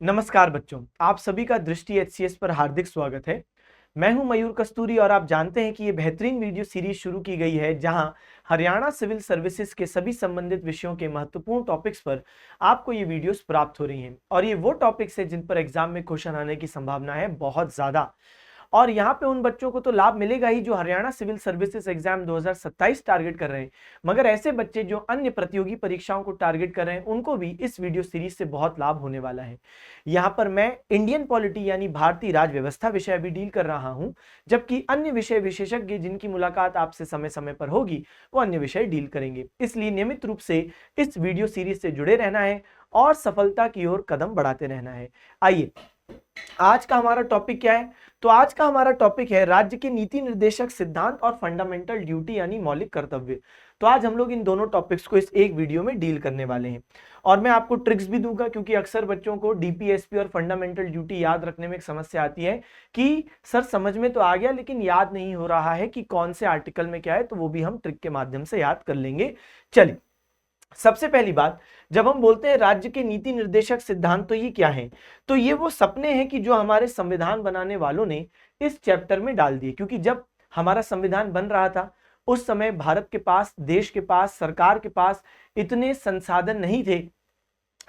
नमस्कार बच्चों, आप सभी का दृष्टि एचसीएस पर हार्दिक स्वागत है। मैं हूं मयूर कस्तूरी और आप जानते हैं कि ये बेहतरीन वीडियो सीरीज शुरू की गई है जहां हरियाणा सिविल सर्विसेज के सभी संबंधित विषयों के महत्वपूर्ण टॉपिक्स पर आपको ये वीडियोस प्राप्त हो रही हैं और ये वो टॉपिक्स है जिन पर एग्जाम में क्वेश्चन आने की संभावना है बहुत ज्यादा। और यहाँ पे उन बच्चों को तो लाभ मिलेगा ही जो Haryana civil services exam 2027 target कर रहे हैं, मगर ऐसे बच्चे जो अन्य प्रतियोगी परीक्षाओं को टारगेट कर रहे हैं उनको भी इस वीडियो सीरीज से बहुत लाभ होने वाला है। यहाँ पर मैं इंडियन पॉलिटी यानी भारतीय राज व्यवस्था विषय भी डील कर रहा हूँ, जबकि अन्य विषय विशेषज्ञ जिनकी मुलाकात आपसे समय समय पर होगी वो अन्य विषय डील करेंगे। इसलिए नियमित रूप से इस वीडियो सीरीज से जुड़े रहना है और सफलता की ओर कदम बढ़ाते रहना है। आइए, आज का हमारा टॉपिक क्या है? तो आज का हमारा टॉपिक है राज्य के नीति निर्देशक सिद्धांत और फंडामेंटल ड्यूटी यानी मौलिक कर्तव्य। तो आज हम लोग इन दोनों टॉपिक्स को इस एक वीडियो में डील करने वाले हैं और मैं आपको ट्रिक्स भी दूंगा, क्योंकि अक्सर बच्चों को डीपीएसपी और फंडामेंटल ड्यूटी याद रखने में एक समस्या आती है कि सर समझ में तो आ गया लेकिन याद नहीं हो रहा है कि कौन से आर्टिकल में क्या है, तो वो भी हम ट्रिक के माध्यम से याद कर लेंगे। चलिए, सबसे पहली बात, जब हम बोलते हैं राज्य के नीति निर्देशक सिद्धांत तो ये क्या है? तो ये वो सपने हैं कि जो हमारे संविधान बनाने वालों ने इस चैप्टर में डाल दिए, क्योंकि जब हमारा संविधान बन रहा था उस समय भारत के पास, देश के पास, सरकार के पास इतने संसाधन नहीं थे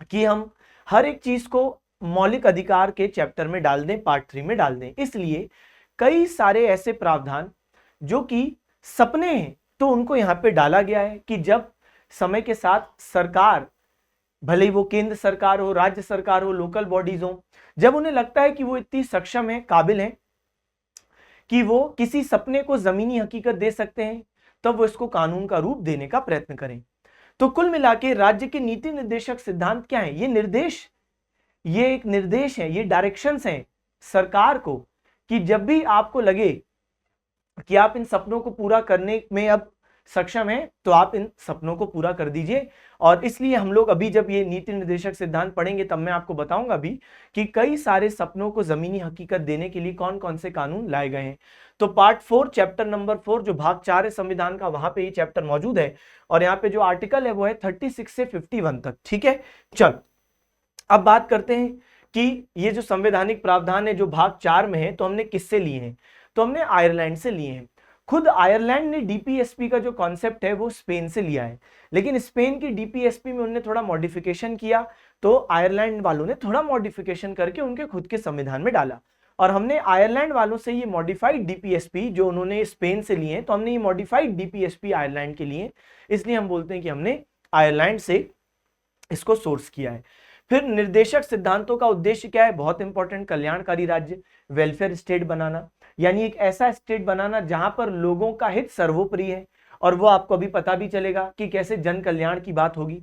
कि हम हर एक चीज को मौलिक अधिकार के चैप्टर में डाल दें, पार्ट 3 में डाल दें। इसलिए कई सारे ऐसे प्रावधान जो कि सपने हैं तो उनको यहाँ पे डाला गया है कि जब समय के साथ सरकार, भले ही वो केंद्र सरकार हो, राज्य सरकार हो, लोकल बॉडीज हो, जब उन्हें लगता है कि वो इतनी सक्षम है, काबिल है कि वो किसी सपने को जमीनी हकीकत दे सकते हैं, तब वो इसको कानून का रूप देने का प्रयत्न करें। तो कुल मिला के राज्य के नीति निर्देशक सिद्धांत क्या है? ये निर्देश, ये एक निर्देश है, ये डायरेक्शंस हैं सरकार को कि जब भी आपको लगे कि आप इन सपनों को पूरा करने में अब सक्षम है तो आप इन सपनों को पूरा कर दीजिए। और इसलिए हम लोग अभी जब ये नीति निर्देशक सिद्धांत पढ़ेंगे तब मैं आपको बताऊंगा भी कि कई सारे सपनों को जमीनी हकीकत देने के लिए कौन कौन से कानून लाए गए हैं। तो पार्ट 4 चैप्टर नंबर 4 जो भाग 4 है संविधान का, वहां पे ये चैप्टर मौजूद है और यहाँ पे जो आर्टिकल है वो है 36 से 51 तक। ठीक है, चल अब बात करते हैं कि ये जो संवैधानिक प्रावधान है जो भाग 4 में है तो हमने किससे लिए हैं? तो हमने आयरलैंड से लिए हैं। खुद आयरलैंड ने डीपीएसपी का जो कॉन्सेप्ट है वो स्पेन से लिया है, लेकिन स्पेन की डीपीएसपी में उन्होंने थोड़ा मॉडिफिकेशन किया, तो आयरलैंड वालों ने थोड़ा मॉडिफिकेशन करके उनके खुद के संविधान में डाला और हमने आयरलैंड वालों से ये मॉडिफाइड डीपीएसपी जो उन्होंने स्पेन से लिए, तो हमने ये मॉडिफाइड डीपीएसपी आयरलैंड के लिए, इसलिए हम बोलते हैं कि हमने आयरलैंड से इसको सोर्स किया है। फिर निर्देशक सिद्धांतों का उद्देश्य क्या है? बहुत इंपॉर्टेंट, कल्याणकारी राज्य, वेलफेयर स्टेट बनाना, यानी एक ऐसा स्टेट बनाना जहां पर लोगों का हित सर्वोपरि है, और वो आपको अभी पता भी चलेगा कि कैसे जन कल्याण की बात होगी।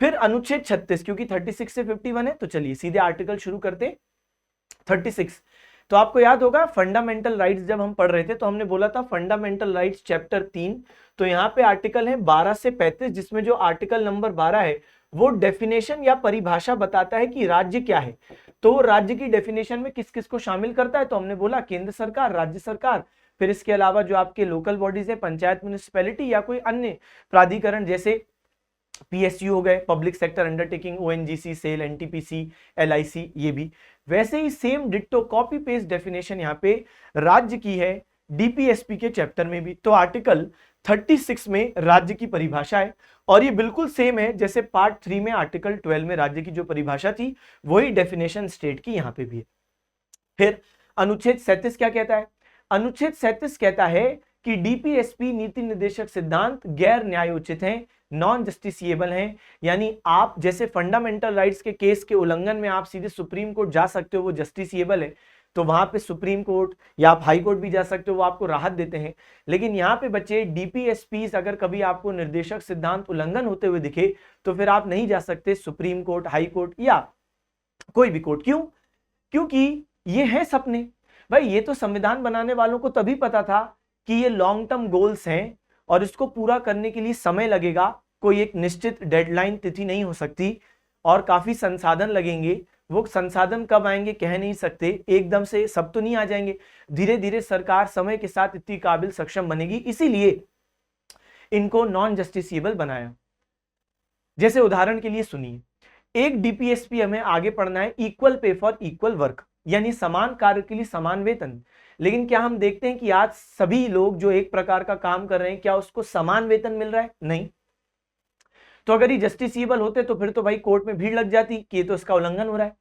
फिर अनुच्छेद 36, क्योंकि 36 से 51 है तो चलिए सीधे आर्टिकल शुरू करते। 36 तो आपको याद होगा फंडामेंटल राइट्स जब हम पढ़ रहे थे तो हमने बोला था फंडामेंटल राइट्स चैप्टर 3, तो यहाँ पे आर्टिकल है 12 से 35, जिसमें जो आर्टिकल नंबर 12 है वो डेफिनेशन या परिभाषा बताता है कि राज्य क्या है। तो राज्य की डेफिनेशन में किस किस को शामिल करता है? तो हमने बोला केंद्र सरकार, राज्य सरकार, फिर इसके अलावा जो आपके लोकल बॉडीज है, पंचायत, म्युनिसिपैलिटी या कोई अन्य प्राधिकरण जैसे पीएसयू हो गए, public sector undertaking, ONGC, SAIL, NTPC, LIC, ये भी वैसे ही same ditto copy paste definition यहाँ पे राज्य की है डीपीएसपी के चैप्टर में भी। तो आर्टिकल 36 में राज्य की परिभाषा है और ये बिल्कुल सेम है जैसे पार्ट 3 में आर्टिकल 12 में राज्य की जो परिभाषा थी वही डेफिनेशन स्टेट की यहाँ पे भी है। फिर अनुच्छेद 37 क्या कहता है? अनुच्छेद 37 कहता है कि डीपीएसपी नीति निर्देशक सिद्धांत गैर न्यायोचित हैं, नॉन जस्टिसिएबल हैं, यानी आप जैसे फंडामेंटल राइट्स के केस के उल्लंघन में आप सीधे सुप्रीम कोर्ट जा सकते हो, वो जस्टिसिएबल है, तो वहां पे सुप्रीम कोर्ट या आप हाई कोर्ट भी जा सकते हो, वो आपको राहत देते हैं। लेकिन यहाँ पे बच्चे डीपीएसपी अगर कभी आपको निर्देशक सिद्धांत उल्लंघन होते हुए दिखे तो फिर आप नहीं जा सकते सुप्रीम कोर्ट, हाई कोर्ट या कोई भी कोर्ट। क्यों? क्योंकि ये है सपने। भाई ये तो संविधान बनाने वालों को तभी पता था कि ये लॉन्ग टर्म गोल्स हैं और इसको पूरा करने के लिए समय लगेगा, कोई एक निश्चित डेडलाइन तिथि नहीं हो सकती और काफी संसाधन लगेंगे। वो संसाधन कब आएंगे कह नहीं सकते, एकदम से सब तो नहीं आ जाएंगे, धीरे धीरे सरकार समय के साथ इतनी काबिल सक्षम बनेगी, इसीलिए इनको नॉन जस्टिसिएबल बनाया। जैसे उदाहरण के लिए सुनिए, एक डीपीएसपी हमें आगे पढ़ना है equal pay for equal work, यानी समान कार्य के लिए समान वेतन। लेकिन क्या हम देखते हैं कि आज सभी लोग जो एक प्रकार का काम कर रहे हैं, क्या उसको समान वेतन मिल रहा है? नहीं। तो अगर ये जस्टिसिएबल होते तो फिर तो भाई कोर्ट में भीड़ लग जाती कि ये तो इसका उल्लंघन हो रहा है।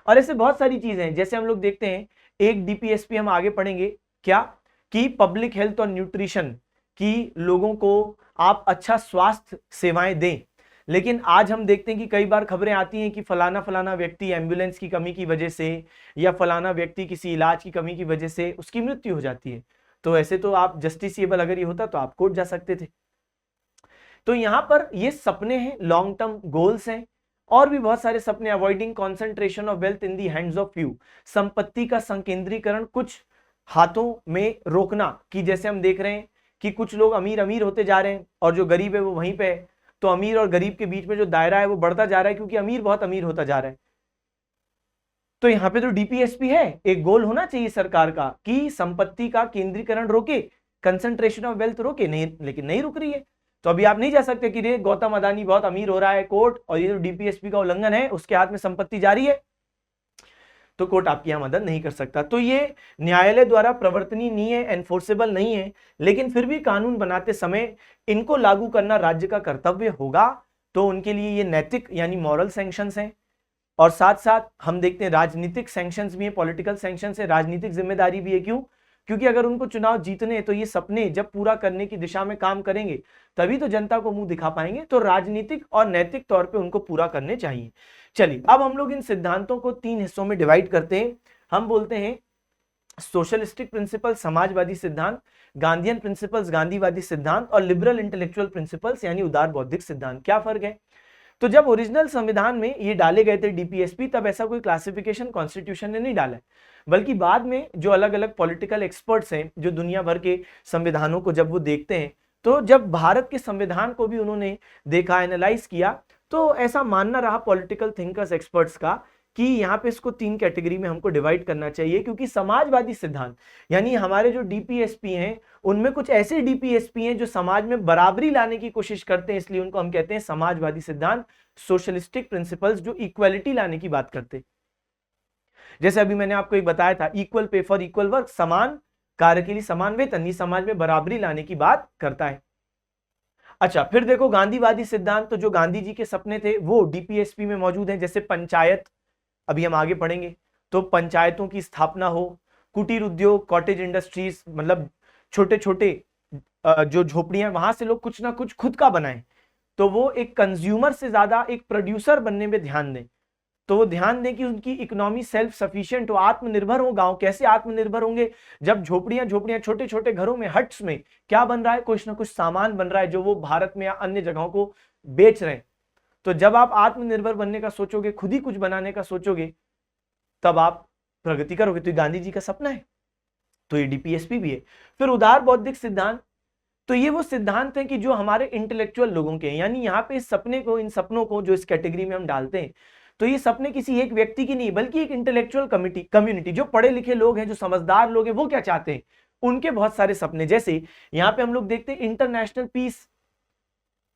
और ऐसे बहुत सारी चीजें हैं, जैसे हम लोग देखते हैं एक डीपीएसपी हम आगे पढ़ेंगे क्या, कि पब्लिक हेल्थ और न्यूट्रिशन की लोगों को आप अच्छा स्वास्थ्य सेवाएं दें। लेकिन आज हम देखते हैं कि कई बार खबरें आती हैं कि फलाना फलाना व्यक्ति एम्बुलेंस की कमी की वजह से या फलाना व्यक्ति किसी इलाज की कमी की वजह से उसकी मृत्यु हो जाती है। तो ऐसे तो आप जस्टिसिएबल अगर ये होता तो आप कोर्ट जा सकते थे। तो यहां पर ये सपने हैं, लॉन्ग टर्म गोल्स हैं, और भी बहुत सारे सपने। Avoiding concentration of wealth in the hands of few, संपत्ति का संकेंद्रीकरण कुछ हाथों में रोकना, कि जैसे हम देख रहे हैं कि कुछ लोग अमीर अमीर होते जा रहे हैं और जो गरीब है वो वहीं पे है। तो अमीर और गरीब के बीच में जो दायरा है वो बढ़ता जा रहा है, क्योंकि अमीर बहुत अमीर होता जा रहा है। तो यहाँ पे तो डीपीएसपी है, एक गोल होना चाहिए सरकार का कि संपत्ति का केंद्रीकरण रोके, कंसंट्रेशन ऑफ वेल्थ रोके, नहीं, लेकिन नहीं रुक रही है। तो अभी आप नहीं जा सकते कि रे गौतम अदानी बहुत अमीर हो रहा है कोर्ट, और ये जो डीपीएसपी का उल्लंघन है उसके हाथ में संपत्ति जारी है, तो कोर्ट आपकी यहां मदद नहीं कर सकता। तो ये न्यायालय द्वारा प्रवर्तनीय नहीं है, एनफोर्सेबल नहीं है, लेकिन फिर भी कानून बनाते समय इनको लागू करना राज्य का कर्तव्य होगा। तो उनके लिए ये नैतिक यानी मॉरल सैंक्शंस हैं, और साथ साथ हम देखते हैं राजनीतिक सैंक्शंस भी है, पॉलिटिकल सैंक्शंस है, राजनीतिक जिम्मेदारी भी है। क्यों? क्योंकि अगर उनको चुनाव जीतने तो ये सपने जब पूरा करने की दिशा में काम करेंगे तभी तो जनता को मुंह दिखा पाएंगे। तो राजनीतिक और नैतिक तौर पे उनको पूरा करने चाहिए। चलिए अब हम लोग इन सिद्धांतों को 3 हिस्सों में डिवाइड करते हैं। हम बोलते हैं सोशलिस्टिक प्रिंसिपल समाजवादी सिद्धांत, गांधीयन प्रिंसिपल्स गांधीवादी सिद्धांत, और लिबरल इंटेलेक्चुअल प्रिंसिपल्स यानी उदार बौद्धिक सिद्धांत। क्या फर्क है? तो जब ओरिजिनल संविधान में ये डाले गए थे डीपीएसपी, तब ऐसा कोई क्लासिफिकेशन कॉन्स्टिट्यूशन ने नहीं डाला है, बल्कि बाद में जो अलग अलग पॉलिटिकल एक्सपर्ट्स हैं जो दुनिया भर के संविधानों को जब वो देखते हैं, तो जब भारत के संविधान को भी उन्होंने देखा, एनालाइज किया, तो ऐसा मानना रहा पॉलिटिकल थिंकर्स एक्सपर्ट्स का कि यहाँ पे इसको 3 कैटेगरी में हमको डिवाइड करना चाहिए। क्योंकि समाजवादी सिद्धांत यानी हमारे जो डीपीएसपी हैं उनमें कुछ ऐसे डीपीएसपी हैं जो समाज में बराबरी लाने की कोशिश करते हैं, इसलिए उनको हम कहते हैं समाजवादी सिद्धांत, सोशलिस्टिक प्रिंसिपल्स, जो इक्वालिटी लाने की बात करते हैं। जैसे अभी मैंने आपको एक बताया था, equal pay for equal work, समान कार्य के लिए समान वेतन, ये समाज में बराबरी लाने की बात करता है। अच्छा, फिर देखो गांधीवादी सिद्धांत, तो जो गांधी जी के सपने थे वो डीपीएसपी में मौजूद हैं। जैसे पंचायत, अभी हम आगे पढ़ेंगे, तो पंचायतों की स्थापना हो, कुटीर उद्योग, कॉटेज इंडस्ट्रीज, मतलब छोटे छोटे जो झोपड़ियां, वहां से लोग कुछ ना कुछ खुद का बनाएं। तो वो एक कंज्यूमर से ज्यादा एक प्रोड्यूसर बनने में ध्यान दें। तो वो ध्यान दें कि उनकी इकोनॉमी सेल्फ सफिशिएंट हो, आत्मनिर्भर हो। गांव कैसे आत्मनिर्भर होंगे? जब झोपड़ियां झोपड़ियां छोटे छोटे घरों में, हट्स में क्या बन रहा है? कुछ ना कुछ सामान बन रहा है जो वो भारत में या अन्य जगहों को बेच रहे हैं। तो जब आप आत्मनिर्भर बनने का सोचोगे, खुद ही कुछ बनाने का सोचोगे, तब आप प्रगति करोगे। तो ये गांधी जी का सपना है, तो ये डीपीएसपी भी है। फिर उदार बौद्धिक सिद्धांत, तो ये वो सिद्धांत हैं कि जो हमारे इंटेलेक्चुअल लोगों के हैं, यानी यहाँ पे इस सपने को, इन सपनों को जो इस कैटेगरी में हम डालते हैं, तो ये सपने किसी एक व्यक्ति की नहीं, बल्कि एक इंटेलेक्चुअल कम्युनिटी, जो पढ़े लिखे लोग हैं, जो समझदार लोग हैं, वो क्या चाहते हैं, उनके बहुत सारे सपने। जैसे यहाँ पे हम लोग देखते हैं इंटरनेशनल पीस,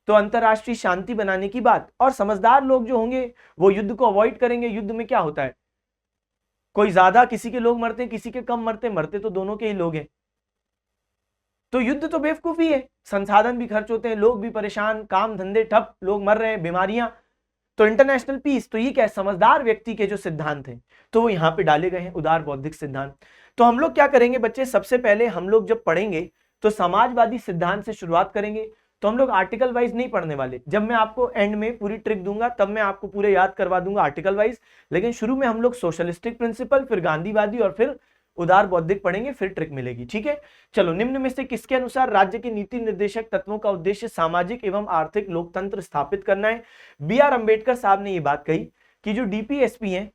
तो अंतरराष्ट्रीय शांति बनाने की बात। और समझदार लोग जो होंगे वो युद्ध को अवॉइड करेंगे। युद्ध में क्या होता है, कोई ज्यादा किसी के लोग मरते हैं, किसी के कम मरते, मरते तो दोनों के ही लोग हैं। तो युद्ध तो बेवकूफी है, संसाधन भी खर्च होते हैं, लोग भी परेशान, काम धंधे ठप, लोग मर रहे हैं, बीमारियां। तो इंटरनेशनल पीस, तो ये क्या है, समझदार व्यक्ति के जो सिद्धांत हैं, तो वो यहाँ पे डाले गए हैं, उदार बौद्धिक सिद्धांत। तो हम लोग क्या करेंगे बच्चे, सबसे पहले हम लोग जब पढ़ेंगे तो समाजवादी सिद्धांत से शुरुआत करेंगे। तो हम लोग आर्टिकल वाइज नहीं पढ़ने वाले, जब मैं आपको एंड में पूरी ट्रिक दूंगा तब मैं आपको पूरे याद करवा दूंगा आर्टिकल वाइज। लेकिन शुरू में हम लोग सोशलिस्टिक प्रिंसिपल, फिर गांधीवादी और फिर उदार बौद्धिक पढ़ेंगे, फिर ट्रिक मिलेगी। ठीक है, चलो, निम्न में से किसके अनुसार राज्य के नीति निर्देशक तत्वों का उद्देश्य सामाजिक एवं आर्थिक लोकतंत्र स्थापित करना है? बी आर अंबेडकर साहब ने यह बात कही कि जो डीपीएसपी है,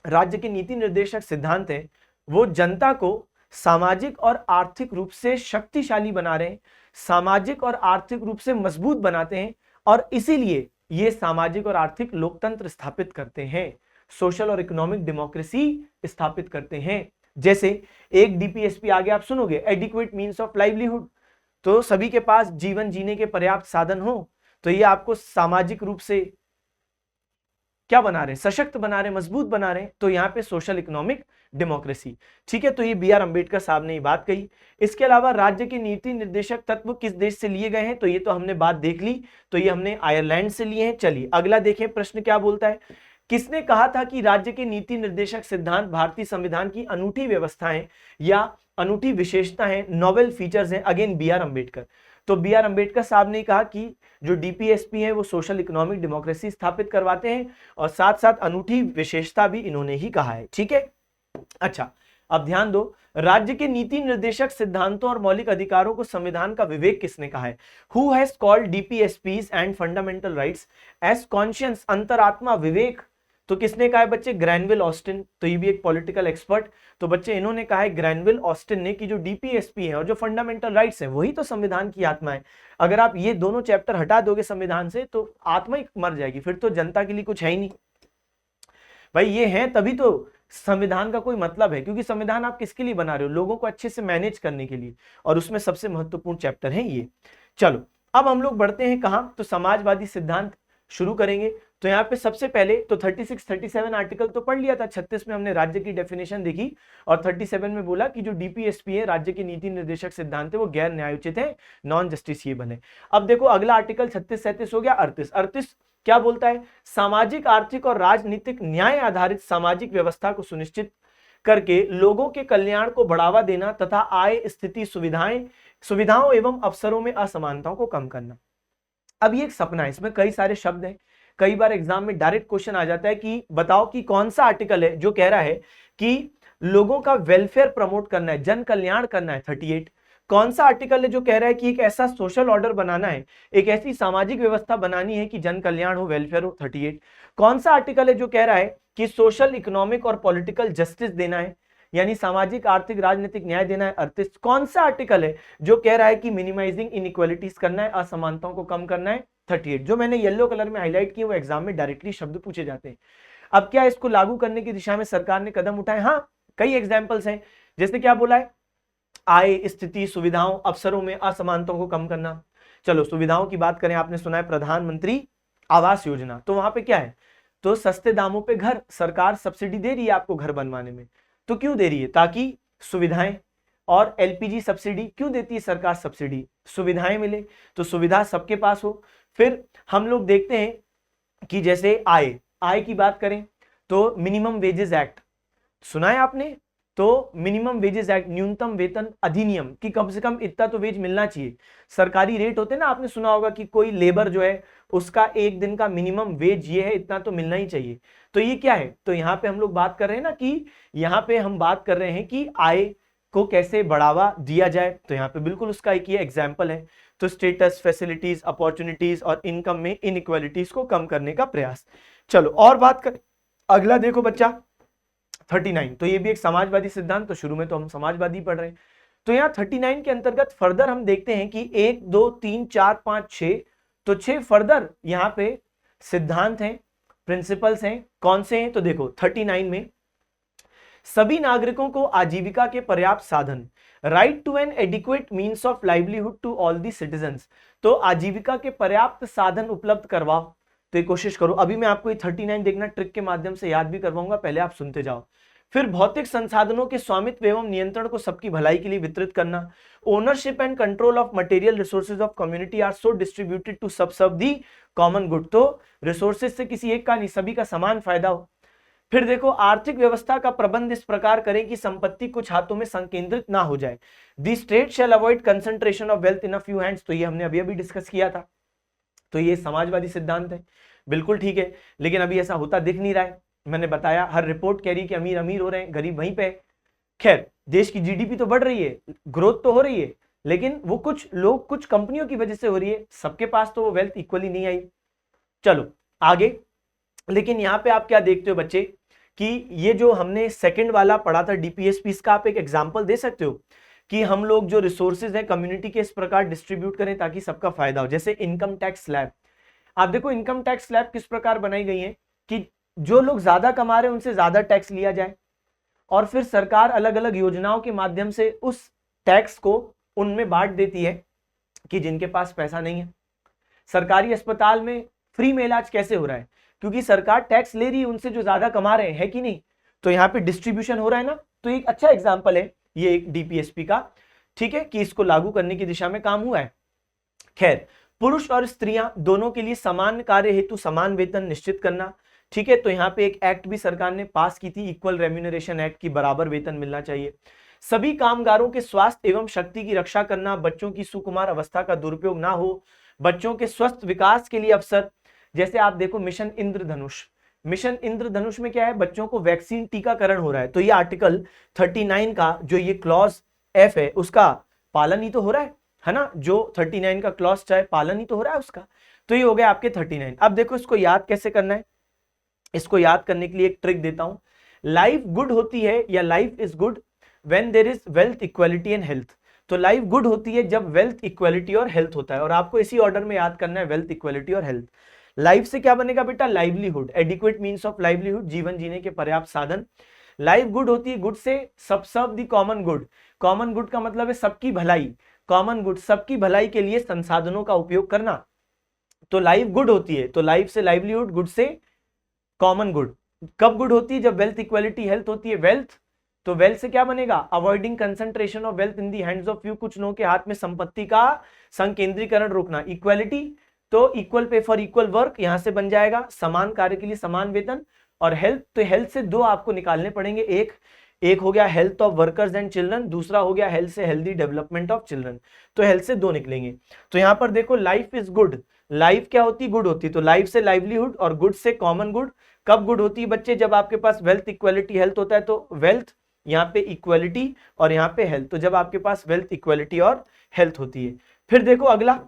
राज्य के नीति निर्देशक सिद्धांत है, वो जनता को सामाजिक और आर्थिक रूप से शक्तिशाली बना रहे हैं, सामाजिक और आर्थिक रूप से मजबूत बनाते हैं, और इसीलिए ये सामाजिक और आर्थिक लोकतंत्र स्थापित करते हैं, सोशल और इकोनॉमिक डेमोक्रेसी स्थापित करते हैं। जैसे एक डीपीएसपी आगे आप सुनोगे, एडिक्वेट मींस ऑफ लाइवलीहुड, तो सभी के पास जीवन जीने के पर्याप्त साधन हो। तो ये आपको सामाजिक रूप से क्या बना रहे हैं, सशक्त बना रहे हैं, मजबूत बना रहे हैं, तो यहाँ पे सोशल इकोनॉमिक डेमोक्रेसी। ठीक है, तो ये बी आर अम्बेडकर साहब ने ये बात कही। इसके अलावा राज्य के नीति निर्देशक तत्व किस देश से लिए गए हैं, तो ये तो हमने बात देख ली, तो ये हमने आयरलैंड से लिए हैं। चलिए अगला देखें, प्रश्न क्या बोलता है, किसने कहा था कि राज्य के नीति निर्देशक सिद्धांत भारतीय संविधान की अनूठी व्यवस्थाएं या अनूठी विशेषता है, नोवेल फीचर्स हैं? Again B R Ambedkar. तो बी आर अम्बेडकर साहब ने कहा कि जो डीपीएसपी है वो सोशल इकोनॉमिक डेमोक्रेसी स्थापित करवाते हैं, और साथ साथ अनूठी विशेषता भी इन्होंने ही कहा है। ठीक है, अच्छा अब ध्यान दो, राज्य के नीति निर्देशक सिद्धांतों और मौलिक अधिकारों को संविधान का विवेक किसने कहा है? Who has called DPSPs and fundamental rights as conscious, अंतरात्मा, विवेक? तो किसने कहा है बच्चे? Granville Austin. तो ये भी एक पॉलिटिकल एक्सपर्ट, तो बच्चे इन्होंने कहा है ग्रैनविल ऑस्टिन ने कि जो डीपीएसपी है और जो फंडामेंटल राइट्स है वही तो संविधान की आत्मा है। अगर आप ये दोनों चैप्टर हटा दोगे संविधान से तो आत्मा ही मर जाएगी, फिर तो जनता के लिए कुछ है ही नहीं भाई। ये है तभी तो संविधान का कोई मतलब है, क्योंकि संविधान आप किसके लिए बना रहे हो? लोगों को अच्छे से मैनेज करने के लिए, और उसमें सबसे महत्वपूर्ण चैप्टर है ये। चलो अब हम लोग बढ़ते हैं कहां, तो समाजवादी सिद्धांत शुरू करेंगे। तो यहाँ पे सबसे पहले तो 36 37 आर्टिकल तो पढ़ लिया था। 36 में हमने राज्य की डेफिनेशन देखी, और 37 में बोला कि जो डीपीएसपी है, राज्य के नीति निर्देशक सिद्धांत है, वो गैर न्यायोचित है, नॉन जस्टिसिएबल है। अब देखो अगला आर्टिकल 36 37 हो गया। 38 क्या बोलता है? सामाजिक, आर्थिक और राजनीतिक न्याय आधारित सामाजिक व्यवस्था को सुनिश्चित करके लोगों के कल्याण को बढ़ावा देना तथा आय, स्थिति, सुविधाओं एवं अवसरों में असमानताओं को कम करना। अब ये एक सपना है, इसमें कई सारे शब्द हैं, कई बार एग्जाम में डायरेक्ट क्वेश्चन आ जाता है कि बताओ कि कौन सा आर्टिकल है जो कह रहा है कि लोगों का वेलफेयर प्रमोट करना है, जन कल्याण करना है। 38 कौन सा आर्टिकल है जो कह रहा है कि एक ऐसा सोशल ऑर्डर बनाना है, एक ऐसी सामाजिक व्यवस्था बनानी है कि जन कल्याण हो, वेलफेयर हो। 38 कौन सा आर्टिकल है जो कह रहा है कि सोशल, इकोनॉमिक और पॉलिटिकल जस्टिस देना है, यानी सामाजिक, आर्थिक, राजनीतिक न्याय देना है। 38 कौन सा आर्टिकल है जो कह रहा है कि मिनिमाइजिंग इनइक्वालिटीज करना है, असमानताओं को कम करना है। 38 जो मैंने येलो कलर में हाईलाइट किए वो एग्जाम में डायरेक्टली शब्द पूछे जाते हैं। अब क्या इसको लागू करने की दिशा में सरकार ने कदम उठाए? हाँ, कई एग्जाम्पल्स हैं, जैसे क्या बोला है, आय, स्थिति, सुविधाओं, अवसरों में असमानताओं को कम करना। चलो सुविधाओं की बात करें, आपने सुना है प्रधानमंत्री आवास योजना, तो वहां पे क्या है, तो सस्ते दामों पे घर, सरकार सब्सिडी दे रही है आपको घर बनवाने में। तो क्यों दे रही है? ताकि सुविधाएं, और एलपीजी सब्सिडी क्यों देती है सरकार सब्सिडी? सुविधाएं मिले, तो सुविधा सबके पास हो। फिर हम लोग देखते हैं कि जैसे आय की बात करें तो मिनिमम वेजेस एक्ट सुना है आपने, तो मिनिमम वेजेस एक्ट, न्यूनतम वेतन अधिनियम की कम से कम इतना तो वेज मिलना चाहिए। सरकारी रेट होते हैं ना, आपने सुना होगा कि कोई लेबर जो है उसका एक दिन का मिनिमम वेज ये है, इतना तो मिलना ही चाहिए। तो ये क्या है, तो यहाँ पे हम लोग बात कर रहे हैं ना कि यहाँ पे हम बात कर रहे हैं कि आय को कैसे बढ़ावा दिया जाए, तो यहाँ पे बिल्कुल उसका एक ये एग्जाम्पल है। तो स्टेटस, फैसिलिटीज, अपॉर्चुनिटीज और इनकम में इनइक्वालिटीज को कम करने का प्रयास। चलो और बात कर, अगला देखो बच्चा 39, तो ये भी एक समाजवादी सिद्धांत, तो शुरू में तो हम समाजवादी पढ़ रहे हैं। तो यहाँ 39 के अंतर्गत फर्दर हम देखते हैं कि 1 2 3 4 5 6, तो 6 फर्दर यहाँ पे सिद्धांत हैं, प्रिंसिपल्स हैं। कौन से हैं? तो देखो 39 में सभी नागरिकों को आजीविका के पर्याप्त साधन, right to an adequate means of livelihood to all the citizens, तो आजीविका के पर्याप्त साधन उपलब्ध करवाओ। तो ये कोशिश करो, अभी मैं आपको ये 39 देखना ट्रिक के माध्यम से याद भी करवाऊंगा, पहले आप सुनते जाओ। फिर भौतिक संसाधनों के स्वामित्व एवं नियंत्रण को सबकी भलाई के लिए वितरित करना, ownership and control of material resources of community are so distributed to subserve the common good, तो रिसोर्सेज से किसी एक का नहीं, सभी का समान फायदा हो। फिर देखो आर्थिक व्यवस्था का प्रबंध इस प्रकार करें कि संपत्ति कुछ हाथों में संकेंद्रित ना हो जाए, दी state shall avoid concentration of wealth in a few hands, तो ये हमने अभी अभी डिस्कस किया था। तो ये समाजवादी सिद्धांत है, बिल्कुल ठीक है, लेकिन अभी ऐसा होता दिख नहीं रहा है। मैंने बताया हर रिपोर्ट कह रही कि अमीर अमीर हो रहे हैं, गरीब वहीं पे। खैर देश की जीडीपी तो बढ़ रही है, ग्रोथ तो हो रही है, लेकिन वो कुछ लोग, कुछ कंपनियों की वजह से हो रही है, सबके पास तो वो वेल्थ इक्वली नहीं आई। चलो आगे, लेकिन यहाँ पे आप क्या देखते हो बच्चे कि ये जो हमने सेकंड वाला पढ़ा था डीपीएसपी, इसका आप एक एग्जांपल दे सकते हो कि हम लोग जो रिसोर्सेज हैं कम्युनिटी के इस प्रकार डिस्ट्रीब्यूट करें ताकि सबका फायदा हो। जैसे इनकम टैक्स स्लैब, आप देखो इनकम टैक्स स्लैब किस प्रकार बनाई गई है कि जो लोग ज्यादा कमा रहे हैं उनसे ज्यादा टैक्स लिया जाए, और फिर सरकार अलग अलग योजनाओं के माध्यम से उस टैक्स को उनमें बांट देती है कि जिनके पास पैसा नहीं है। सरकारी अस्पताल में फ्री में इलाज कैसे हो रहा है? क्योंकि सरकार टैक्स ले रही है उनसे जो ज्यादा कमा रहे हैं, है कि नहीं। तो यहाँ पे डिस्ट्रीब्यूशन हो रहा है ना, तो एक अच्छा एग्जाम्पल है ये एक डीपीएसपी का, ठीक है, कि इसको लागू करने की दिशा में काम हुआ है। खैर, पुरुष और स्त्रियां दोनों के लिए समान कार्य हेतु समान वेतन निश्चित करना, ठीक है। तो यहाँ पे एक एक्ट भी सरकार ने पास की थी, इक्वल रेम्यूनरेशन एक्ट, की बराबर वेतन मिलना चाहिए। सभी कामगारों के स्वास्थ्य एवं शक्ति की रक्षा करना, बच्चों की सुकुमार अवस्था का दुरुपयोग ना हो, बच्चों के स्वस्थ विकास के लिए अवसर, जैसे आप देखो मिशन इंद्रधनुष, मिशन इंद्रधनुष में क्या है, बच्चों को वैक्सीन टीकाकरण हो रहा है, तो ये आर्टिकल 39 का जो ये क्लॉज एफ है उसका पालन ही तो हो रहा है ना, जो 39 का क्लॉज चाहे पालन ही तो हो रहा है उसका। तो ये हो गया आपके 39। अब देखो इसको याद कैसे करना है, इसको याद करने के लिए एक ट्रिक देता हूं। लाइफ गुड होती है या life is good when there is wealth equality and health. तो लाइफ गुड होती है जब वेल्थ इक्वालिटी और हेल्थ होता है, और आपको इसी ऑर्डर में याद करना है, वेल्थ इक्वालिटी और हेल्थ। लाइफ से क्या बनेगा बेटा, livelihood, adequate means of livelihood, जीवन जीने के पर्याप्त साधन। लाइफ गुड होती है, गुड से subserve the common good, common good का मतलब है सबकी भलाई, कॉमन गुड सबकी भलाई के लिए संसाधनों का उपयोग करना। तो लाइफ गुड होती है, तो लाइफ से लाइवलीहुड, गुड से कॉमन गुड। कब गुड होती है, जब वेल्थ इक्वालिटी हेल्थ होती है। वेल्थ, तो वेल्थ से क्या बनेगा, avoiding concentration of wealth in the hands of few, कुछ लोगों के हाथ में संपत्ति का संकेंद्रीकरण रोकना। इक्वालिटी, तो equal pay for equal work, यहां से बन जाएगा समान कार्य के लिए समान वेतन। और हेल्थ, तो हेल्थ से दो आपको निकालने पड़ेंगे, एक हो गया health of workers and children, दूसरा हो गया हेल्थ से हेल्दी डेवलपमेंट ऑफ चिल्ड्रन। तो हेल्थ से दो निकलेंगे। तो यहां पर देखो लाइफ इज गुड, लाइफ क्या होती है, गुड होती है, तो लाइफ से लाइवलीहुड और गुड से कॉमन गुड। कब गुड होती है बच्चे, जब आपके पास वेल्थ इक्वालिटी हेल्थ होता है। तो वेल्थ यहाँ पे इक्वालिटी और यहाँ पे हेल्थ, तो जब आपके पास वेल्थ इक्वालिटी और हेल्थ होती है। फिर देखो अगला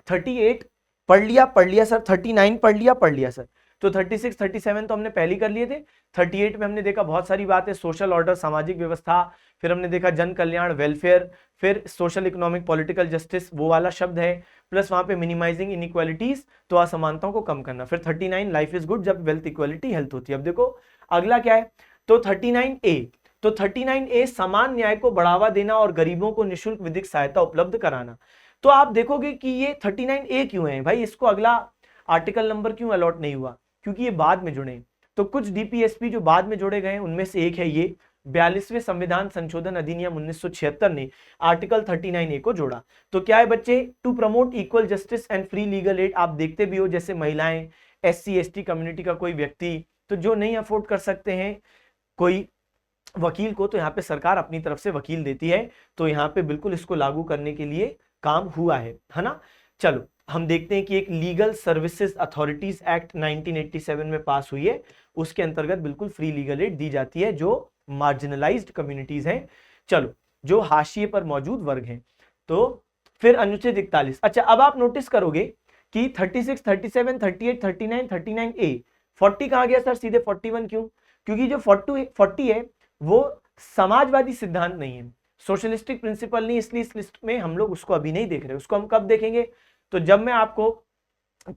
38 पढ़ लिया सर, 39 पढ़ लिया सर। तो 36 37 तो हमने पहले कर लिए थे। 38 में हमने देखा बहुत सारी बातें, सोशल ऑर्डर, सामाजिक व्यवस्था, फिर हमने देखा जन कल्याण, वेलफेयर, फिर सोशल इकोनॉमिक पॉलिटिकल जस्टिस, वो वाला शब्द है, प्लस वहां पे मिनिमाइजिंग इनइक्वालिटीज, तो असमानताओं को कम करना। फिर 39 लाइफ इज गुड जब वेल्थ इक्वालिटी हेल्थ होती है। अब देखो अगला क्या है, तो 39A, तो 39A समान न्याय को बढ़ावा देना और गरीबों को निःशुल्क विधिक सहायता उपलब्ध कराना। तो आप देखोगे कि ये 39A क्यों है भाई, इसको अगला आर्टिकल नंबर क्यों अलॉट नहीं हुआ, क्योंकि ये बाद में जुड़े। तो कुछ डीपीएसपी जो बाद में जोड़े गए उनमें से एक है ये 42वें संविधान संशोधन अधिनियम 1976 ने आर्टिकल 39A को जोड़ा। तो क्या है बच्चे, to promote equal justice and free legal aid. आप देखते भी हो जैसे महिलाएं, SC ST कम्युनिटी का कोई व्यक्ति, तो जो नहीं अफोर्ड कर सकते हैं कोई वकील को, तो यहाँ पे सरकार अपनी तरफ से वकील देती है। तो यहाँ पे बिल्कुल इसको लागू करने के लिए काम हुआ है ना। चलो हम देखते हैं कि एक लीगल सर्विसेज अथॉरिटीज एक्ट 1987 में पास हुई है, उसके अंतर्गत बिल्कुल फ्री लीगल एड दी जाती है जो मार्जिनलाइज्ड कम्युनिटीज हैं, चलो जो हाशिए पर मौजूद वर्ग हैं। तो फिर अनुच्छेद 41। अच्छा अब आप नोटिस करोगे कि 36 37 38 39 39A 40 कहां गया सर, सीधे 41 क्यों, क्योंकि जो 40 है वो समाजवादी सिद्धांत नहीं है, सोशलिस्टिक प्रिंसिपल नहीं, इसलिए इस लिस्ट में हम लोग उसको अभी नहीं देख रहे। उसको हम कब देखेंगे, तो जब मैं आपको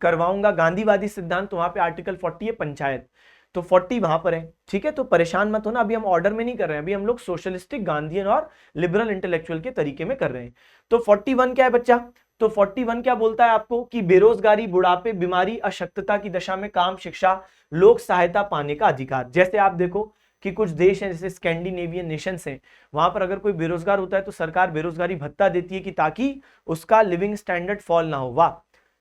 करवाऊंगा गांधीवादी सिद्धांत, तो वहां पे आर्टिकल 40 है पंचायत, तो 40 वहां पर है, ठीक है। तो परेशान मत होना, अभी हम ऑर्डर में नहीं कर रहे हैं, अभी हम लोग सोशलिस्टिक, गांधीयन और लिबरल इंटेलेक्चुअल के तरीके में कर रहे हैं। तो 41 क्या है बच्चा, तो 41 क्या बोलता है आपको कि बेरोजगारी, बुढ़ापे, बीमारी, अशक्तता की दशा में काम, शिक्षा, लोक सहायता पाने का अधिकार। जैसे आप देखो कि कुछ देश हैं जैसे स्कैंडिनेवियन नेशंस हैं, वहां पर अगर कोई बेरोजगार होता है तो सरकार बेरोजगारी भत्ता देती है कि ताकि उसका लिविंग स्टैंडर्ड फॉल ना हो, वाह।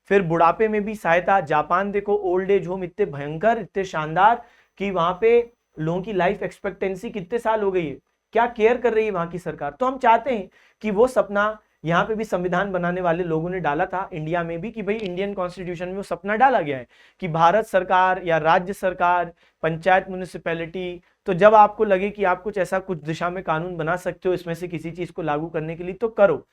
फिर बुढ़ापे में भी सहायता, जापान देखो ओल्ड एज होम इतने भयंकर, इतने शानदार कि वहां पे लोगों की लाइफ एक्सपेक्टेंसी कितने साल हो गई है, क्या केयर कर रही है वहां की सरकार। तो हम चाहते हैं कि वो सपना यहाँ पे भी संविधान बनाने वाले लोगों ने डाला था, इंडिया में भी, कि भाई इंडियन कॉन्स्टिट्यूशन में वो सपना डाला गया है कि भारत सरकार या राज्य सरकार, पंचायत, म्युनिसिपैलिटी, तो जब आपको लगे कि आप कुछ ऐसा कुछ दिशा में कानून बना सकते हो इसमें से किसी चीज को लागू करने के लिए, तो करो,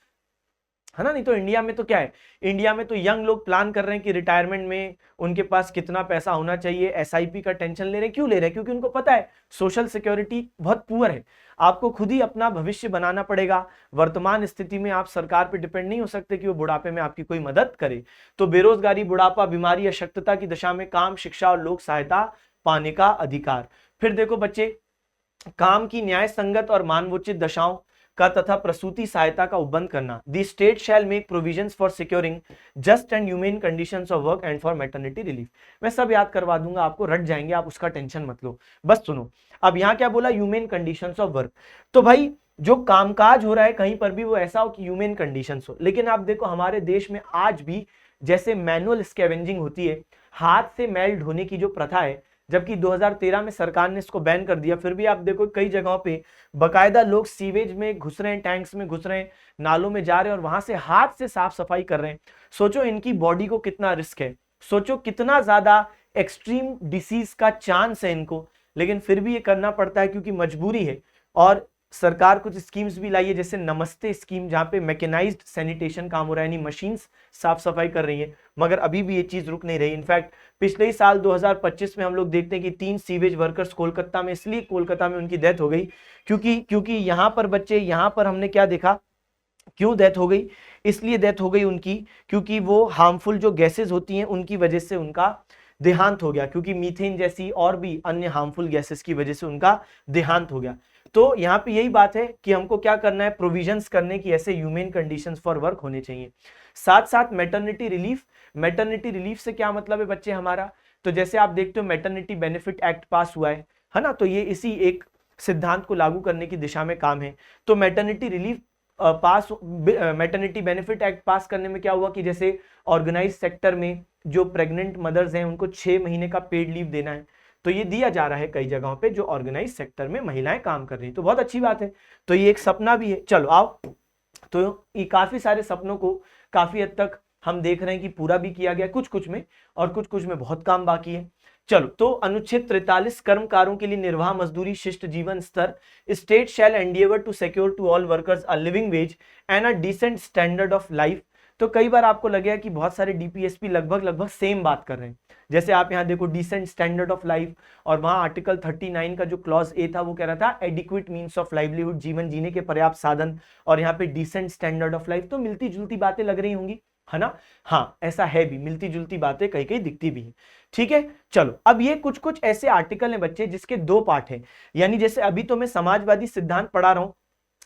है ना। नहीं तो इंडिया में तो क्या है, इंडिया में तो यंग लोग प्लान कर रहे हैं कि रिटायरमेंट में उनके पास कितना पैसा होना चाहिए, SIP का टेंशन ले रहे हैं। क्यों ले रहे हैं, क्योंकि उनको पता है सोशल सिक्योरिटी बहुत पुअर है, आपको खुद ही अपना भविष्य बनाना पड़ेगा। वर्तमान स्थिति में आप सरकार पे डिपेंड नहीं हो सकते कि वो बुढ़ापे में आपकी कोई मदद करे। तो बेरोजगारी, बुढ़ापा, बीमारी, अशक्तता की दशा में काम, शिक्षा और लोक सहायता पाने का अधिकार। फिर देखो बच्चे, काम की न्याय संगत और मानवोचित दशाओं, का तथा प्रसूति सहायता का उपबंध करना। The state shall make provisions for securing just and humane conditions of work and for maternity relief. मैं सब याद करवा दूंगा आपको, रट जाएंगे आप, उसका टेंशन मत लो, बस सुनो। अब यहाँ क्या बोला, ह्यूमेन कंडीशंस ऑफ वर्क। तो भाई जो कामकाज हो रहा है कहीं पर भी वो ऐसा हो कि ह्यूमेन कंडीशंस हो। लेकिन आप देखो हमारे देश में आज भी जैसे मैनुअल स्कैवेंजिंग होती है, हाथ से मैल ढोने की जो प्रथा है, जबकि 2013 में सरकार ने इसको बैन कर दिया, फिर भी आप देखो कई जगहों पे बकायदा लोग सीवेज में घुस रहे हैं, टैंक्स में घुस रहे हैं, नालों में जा रहे हैं और वहां से हाथ से साफ सफाई कर रहे हैं। सोचो इनकी बॉडी को कितना रिस्क है, सोचो कितना ज्यादा एक्सट्रीम डिसीज का चांस है इनको, लेकिन फिर भी ये करना पड़ता है क्योंकि मजबूरी है। और सरकार कुछ स्कीम्स भी लाई है, जैसे नमस्ते स्कीम, जहां पे मैकेनाइज्ड सैनिटेशन काम हो रहा है, यानी मशीन्स साफ सफाई कर रही है, मगर अभी भी ये चीज रुक नहीं रही। इनफैक्ट पिछले ही साल 2025 में हम लोग देखते हैं कि 3 सीवेज वर्कर्स कोलकाता में, इसलिए कोलकाता में उनकी डेथ हो गई क्योंकि यहाँ पर बच्चे, यहाँ पर हमने क्या देखा, क्यों डेथ हो गई, इसलिए डेथ हो गई उनकी क्योंकि वो हार्मफुल जो गैसेज होती हैं उनकी वजह से उनका देहांत हो गया, क्योंकि मीथेन जैसी और भी अन्य हार्मफुल गैसेस की वजह से उनका देहांत हो गया। तो यहाँ पे यही बात है कि हमको क्या करना है, प्रोविजंस करने की ऐसे ह्यूमन कंडीशंस फॉर वर्क होने चाहिए। साथ साथ मैटरनिटी रिलीफ, मैटरनिटी रिलीफ से क्या मतलब है बच्चे हमारा, तो जैसे आप देखते हो मैटरनिटी बेनिफिट एक्ट पास हुआ है ना, तो ये इसी एक सिद्धांत को लागू करने की दिशा में काम है। तो maternity relief maternity benefit act पास करने में क्या हुआ कि जैसे ऑर्गेनाइज सेक्टर में जो प्रेग्नेंट मदर्स हैं उनको 6 महीने का पेड लीव देना है, तो ये दिया जा रहा है कई जगहों पे जो ऑर्गेनाइज सेक्टर में महिलाएं काम कर रही हैं, तो बहुत अच्छी बात है। तो ये एक सपना भी है, चलो आओ, तो ये काफी सारे सपनों को काफी हद तक हम देख रहे हैं कि पूरा भी किया गया, कुछ कुछ में, और कुछ कुछ में बहुत काम बाकी है। चलो, तो अनुच्छेद 43 कर्मकारों के लिए निर्वाह मजदूरी शिष्ट जीवन स्तर, state shall endeavour to secure to all workers a living wage and a decent standard of life. तो कई बार आपको लगेगा कि बहुत सारे डीपीएसपी लगभग सेम बात कर रहे हैं, जैसे आप यहाँ देखो डिसेंट स्टैंडर्ड ऑफ लाइफ, और वहां आर्टिकल 39 का जो क्लॉज ए था वो कह रहा था एडिक्वेट मींस ऑफ लाइवलीहुड, जीवन जीने के पर्याप्त साधन, और यहाँ पे डिसेंट स्टैंडर्ड ऑफ लाइफ। तो मिलती जुलती बातें लग रही होंगी, है ना, हाँ ऐसा है भी, मिलती जुलती बातें कहीं कहीं दिखती भी है, ठीक है। चलो, अब ये कुछ कुछ ऐसे आर्टिकल हैं बच्चे जिसके 2 पार्ट हैं, यानी जैसे अभी तो मैं समाजवादी सिद्धांत पढ़ा रहा हूं,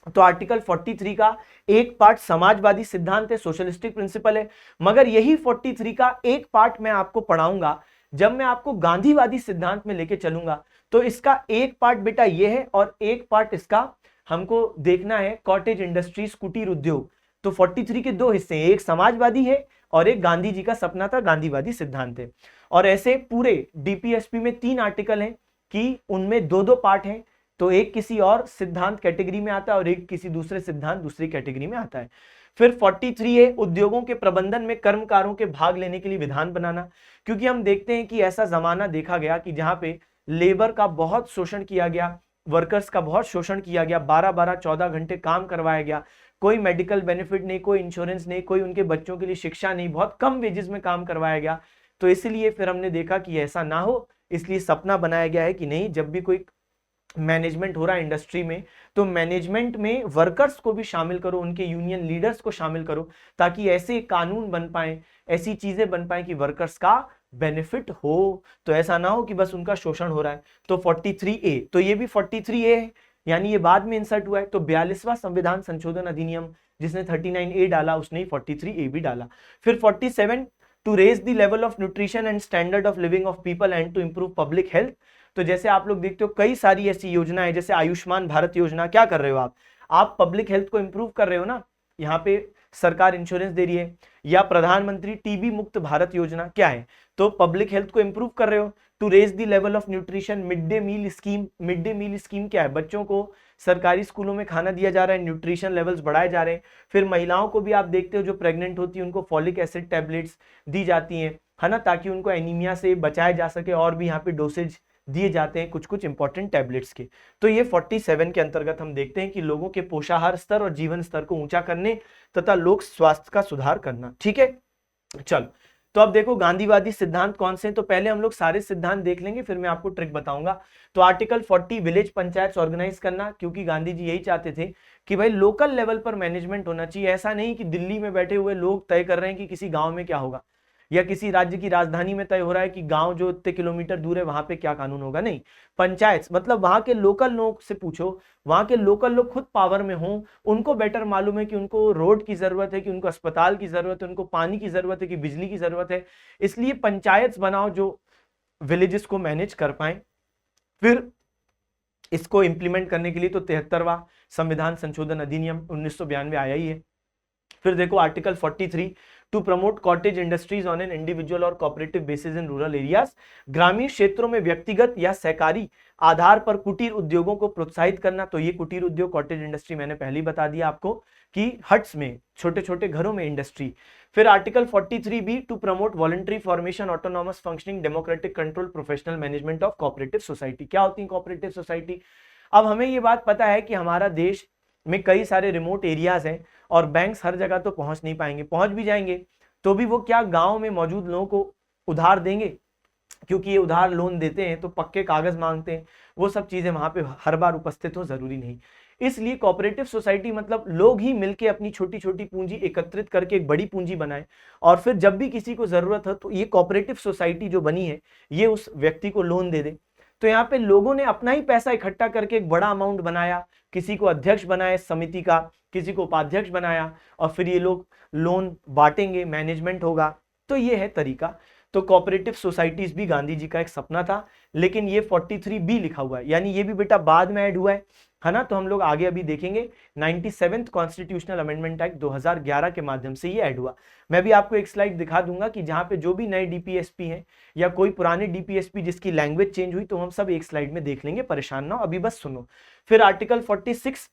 तो आर्टिकल 43 का एक पार्ट समाजवादी सिद्धांत है, सोशलिस्टिक प्रिंसिपल है, मगर यही 43 का एक पार्ट मैं आपको पढ़ाऊंगा जब मैं आपको गांधीवादी सिद्धांत में लेके चलूंगा। तो इसका एक पार्ट बेटा ये है और एक पार्ट इसका हमको देखना है कॉटेज इंडस्ट्रीज, कुटीर उद्योग। तो 43 के 2 हिस्से हैं, एक समाजवादी है और एक गांधी जी का सपना था, गांधीवादी सिद्धांत है। और ऐसे पूरे डीपीएसपी में 3 आर्टिकल हैं कि उनमें 2-2 पार्ट हैं, तो एक किसी और सिद्धांत कैटेगरी में आता है और एक किसी दूसरे सिद्धांत दूसरी कैटेगरी में आता है। फिर 43 है उद्योगों के प्रबंधन में कर्मकारों के भाग लेने के लिए विधान बनाना, क्योंकि हम देखते हैं कि ऐसा जमाना देखा गया कि जहां पे लेबर का बहुत शोषण किया गया, वर्कर्स का बहुत शोषण किया गया, 12-12 14 घंटे काम करवाया गया, कोई मेडिकल बेनिफिट नहीं, कोई इंश्योरेंस नहीं, कोई उनके बच्चों के लिए शिक्षा नहीं, बहुत कम वेजेस में काम करवाया गया। तो इसलिए फिर हमने देखा कि ऐसा ना हो, इसलिए सपना बनाया गया है कि नहीं, जब भी कोई मैनेजमेंट हो रहा है इंडस्ट्री में, तो मैनेजमेंट में वर्कर्स को भी शामिल करो, उनके यूनियन लीडर्स को शामिल करो, ताकि ऐसे कानून बन पाए, ऐसी चीजें बन पाए कि वर्कर्स का बेनिफिट हो, तो ऐसा ना हो कि बस उनका शोषण हो रहा है। तो 43A, तो ये भी 43A है, यानी ये बाद में इंसर्ट हुआ है। तो 42वां संविधान संशोधन अधिनियम, जिसने 39A डाला उसने 43A भी डाला। फिर 47 to raise the level of nutrition and standard of living of people and to improve public health. तो जैसे आप लोग देखते हो कई सारी ऐसी योजनाएं, जैसे आयुष्मान भारत योजना, क्या कर रहे हो आप पब्लिक हेल्थ को इंप्रूव कर रहे हो ना, यहाँ पे सरकार इंश्योरेंस दे रही है। या प्रधानमंत्री टीबी मुक्त भारत योजना क्या है, तो पब्लिक हेल्थ को इंप्रूव कर रहे हो। To raise the level of nutrition, mid day meal scheme, mid day meal scheme क्या है, बच्चों को सरकारी स्कूलों में खाना दिया जा रहा है, न्यूट्रिशन लेवल्स बढ़ाए जा रहे हैं। फिर महिलाओं को भी आप देखते हो जो प्रेग्नेंट होती है उनको फॉलिक एसिड टैबलेट्स दी जाती हैं, है ना, ताकि उनको एनीमिया से बचाया जा सके, और भी यहाँ पे डोसेज दिए जाते हैं कुछ कुछ इंपॉर्टेंट टैबलेट्स के। तो ये 47 के अंतर्गत हम देखते हैं कि लोगों के पोषाहार स्तर और जीवन स्तर को ऊंचा करने तथा लोक स्वास्थ्य का सुधार करना, ठीक है। चलो, तो अब देखो गांधीवादी सिद्धांत कौन से हैं, तो पहले हम लोग सारे सिद्धांत देख लेंगे, फिर मैं आपको ट्रिक बताऊंगा। तो आर्टिकल 40 विलेज पंचायत ऑर्गेनाइज करना, क्योंकि गांधी जी यही चाहते थे कि भाई लोकल लेवल पर मैनेजमेंट होना चाहिए, ऐसा नहीं कि दिल्ली में बैठे हुए लोग तय कर रहे हैं कि किसी गांव में क्या होगा। या किसी राज्य की राजधानी में तय हो रहा है कि गांव जो इतने किलोमीटर दूर है वहां पे क्या कानून होगा, नहीं। पंचायत मतलब वहां के लोकल लोग से पूछो, वहां के लोकल लोग खुद पावर में हों, उनको बेटर मालूम है कि उनको रोड की जरूरत है, कि उनको अस्पताल की जरूरत है, उनको पानी की जरूरत है, कि बिजली की जरूरत है। इसलिए पंचायत बनाओ जो विलेजेस को मैनेज कर पाए। फिर इसको इंप्लीमेंट करने के लिए तो 73वां संविधान संशोधन अधिनियम 1992 आया ही है। फिर देखो article 43, to promote cottage industries on an individual और cooperative basis in rural areas, ग्रामीण क्षेत्रों में व्यक्तिगत या सहकारी आधार पर कुटीर उद्योगों को प्रोत्साहित करना। तो ये कुटीर उद्योग, कॉटेज इंडस्ट्री मैंने पहले ही बता दिया आपको कि हट्स में, छोटे छोटे घरों में इंडस्ट्री। फिर article 43 B, to promote voluntary formation, autonomous functioning, democratic control, professional management of cooperative society. क्या होती है कोऑपरेटिव सोसाइटी? अब हमें ये बात पता है कि हमारा देश में कई सारे रिमोट एरियाज हैं और बैंक्स हर जगह तो पहुंच नहीं पाएंगे, पहुंच भी जाएंगे तो भी वो क्या गांव में मौजूद लोगों को उधार देंगे? क्योंकि ये उधार लोन देते हैं तो पक्के कागज मांगते हैं, वो सब चीजें वहां पे हर बार उपस्थित हो जरूरी नहीं। इसलिए कोऑपरेटिव सोसाइटी मतलब लोग ही मिलके अपनी छोटी छोटी पूंजी एकत्रित करके एक बड़ी पूंजी बनाए, और फिर जब भी किसी को जरूरत हो तो ये कोऑपरेटिव सोसाइटी जो बनी है ये उस व्यक्ति को लोन दे दे। तो यहाँ पे लोगों ने अपना ही पैसा इकट्ठा करके एक बड़ा अमाउंट बनाया, किसी को अध्यक्ष बनाया समिति का, किसी को उपाध्यक्ष बनाया, और फिर ये लोग लोन बांटेंगे, मैनेजमेंट होगा। तो ये है तरीका। तो कोऑपरेटिव सोसाइटीज भी गांधी जी का एक सपना था, लेकिन ये 43B लिखा हुआ है, यानी ये भी बेटा बाद में ऐड हुआ है ना। तो हम लोग आगे अभी देखेंगे 97th कॉन्स्टिट्यूशनल अमेंडमेंट एक्ट 2011 के माध्यम से ये ऐड हुआ। मैं भी आपको एक स्लाइड दिखा दूंगा कि जहां पे जो भी नए डीपीएसपी हैं या कोई पुराने डीपीएसपी जिसकी लैंग्वेज चेंज हुई, तो हम सब एक स्लाइड में देख लेंगे, परेशान ना हो, अभी बस सुनो। फिर आर्टिकल 46,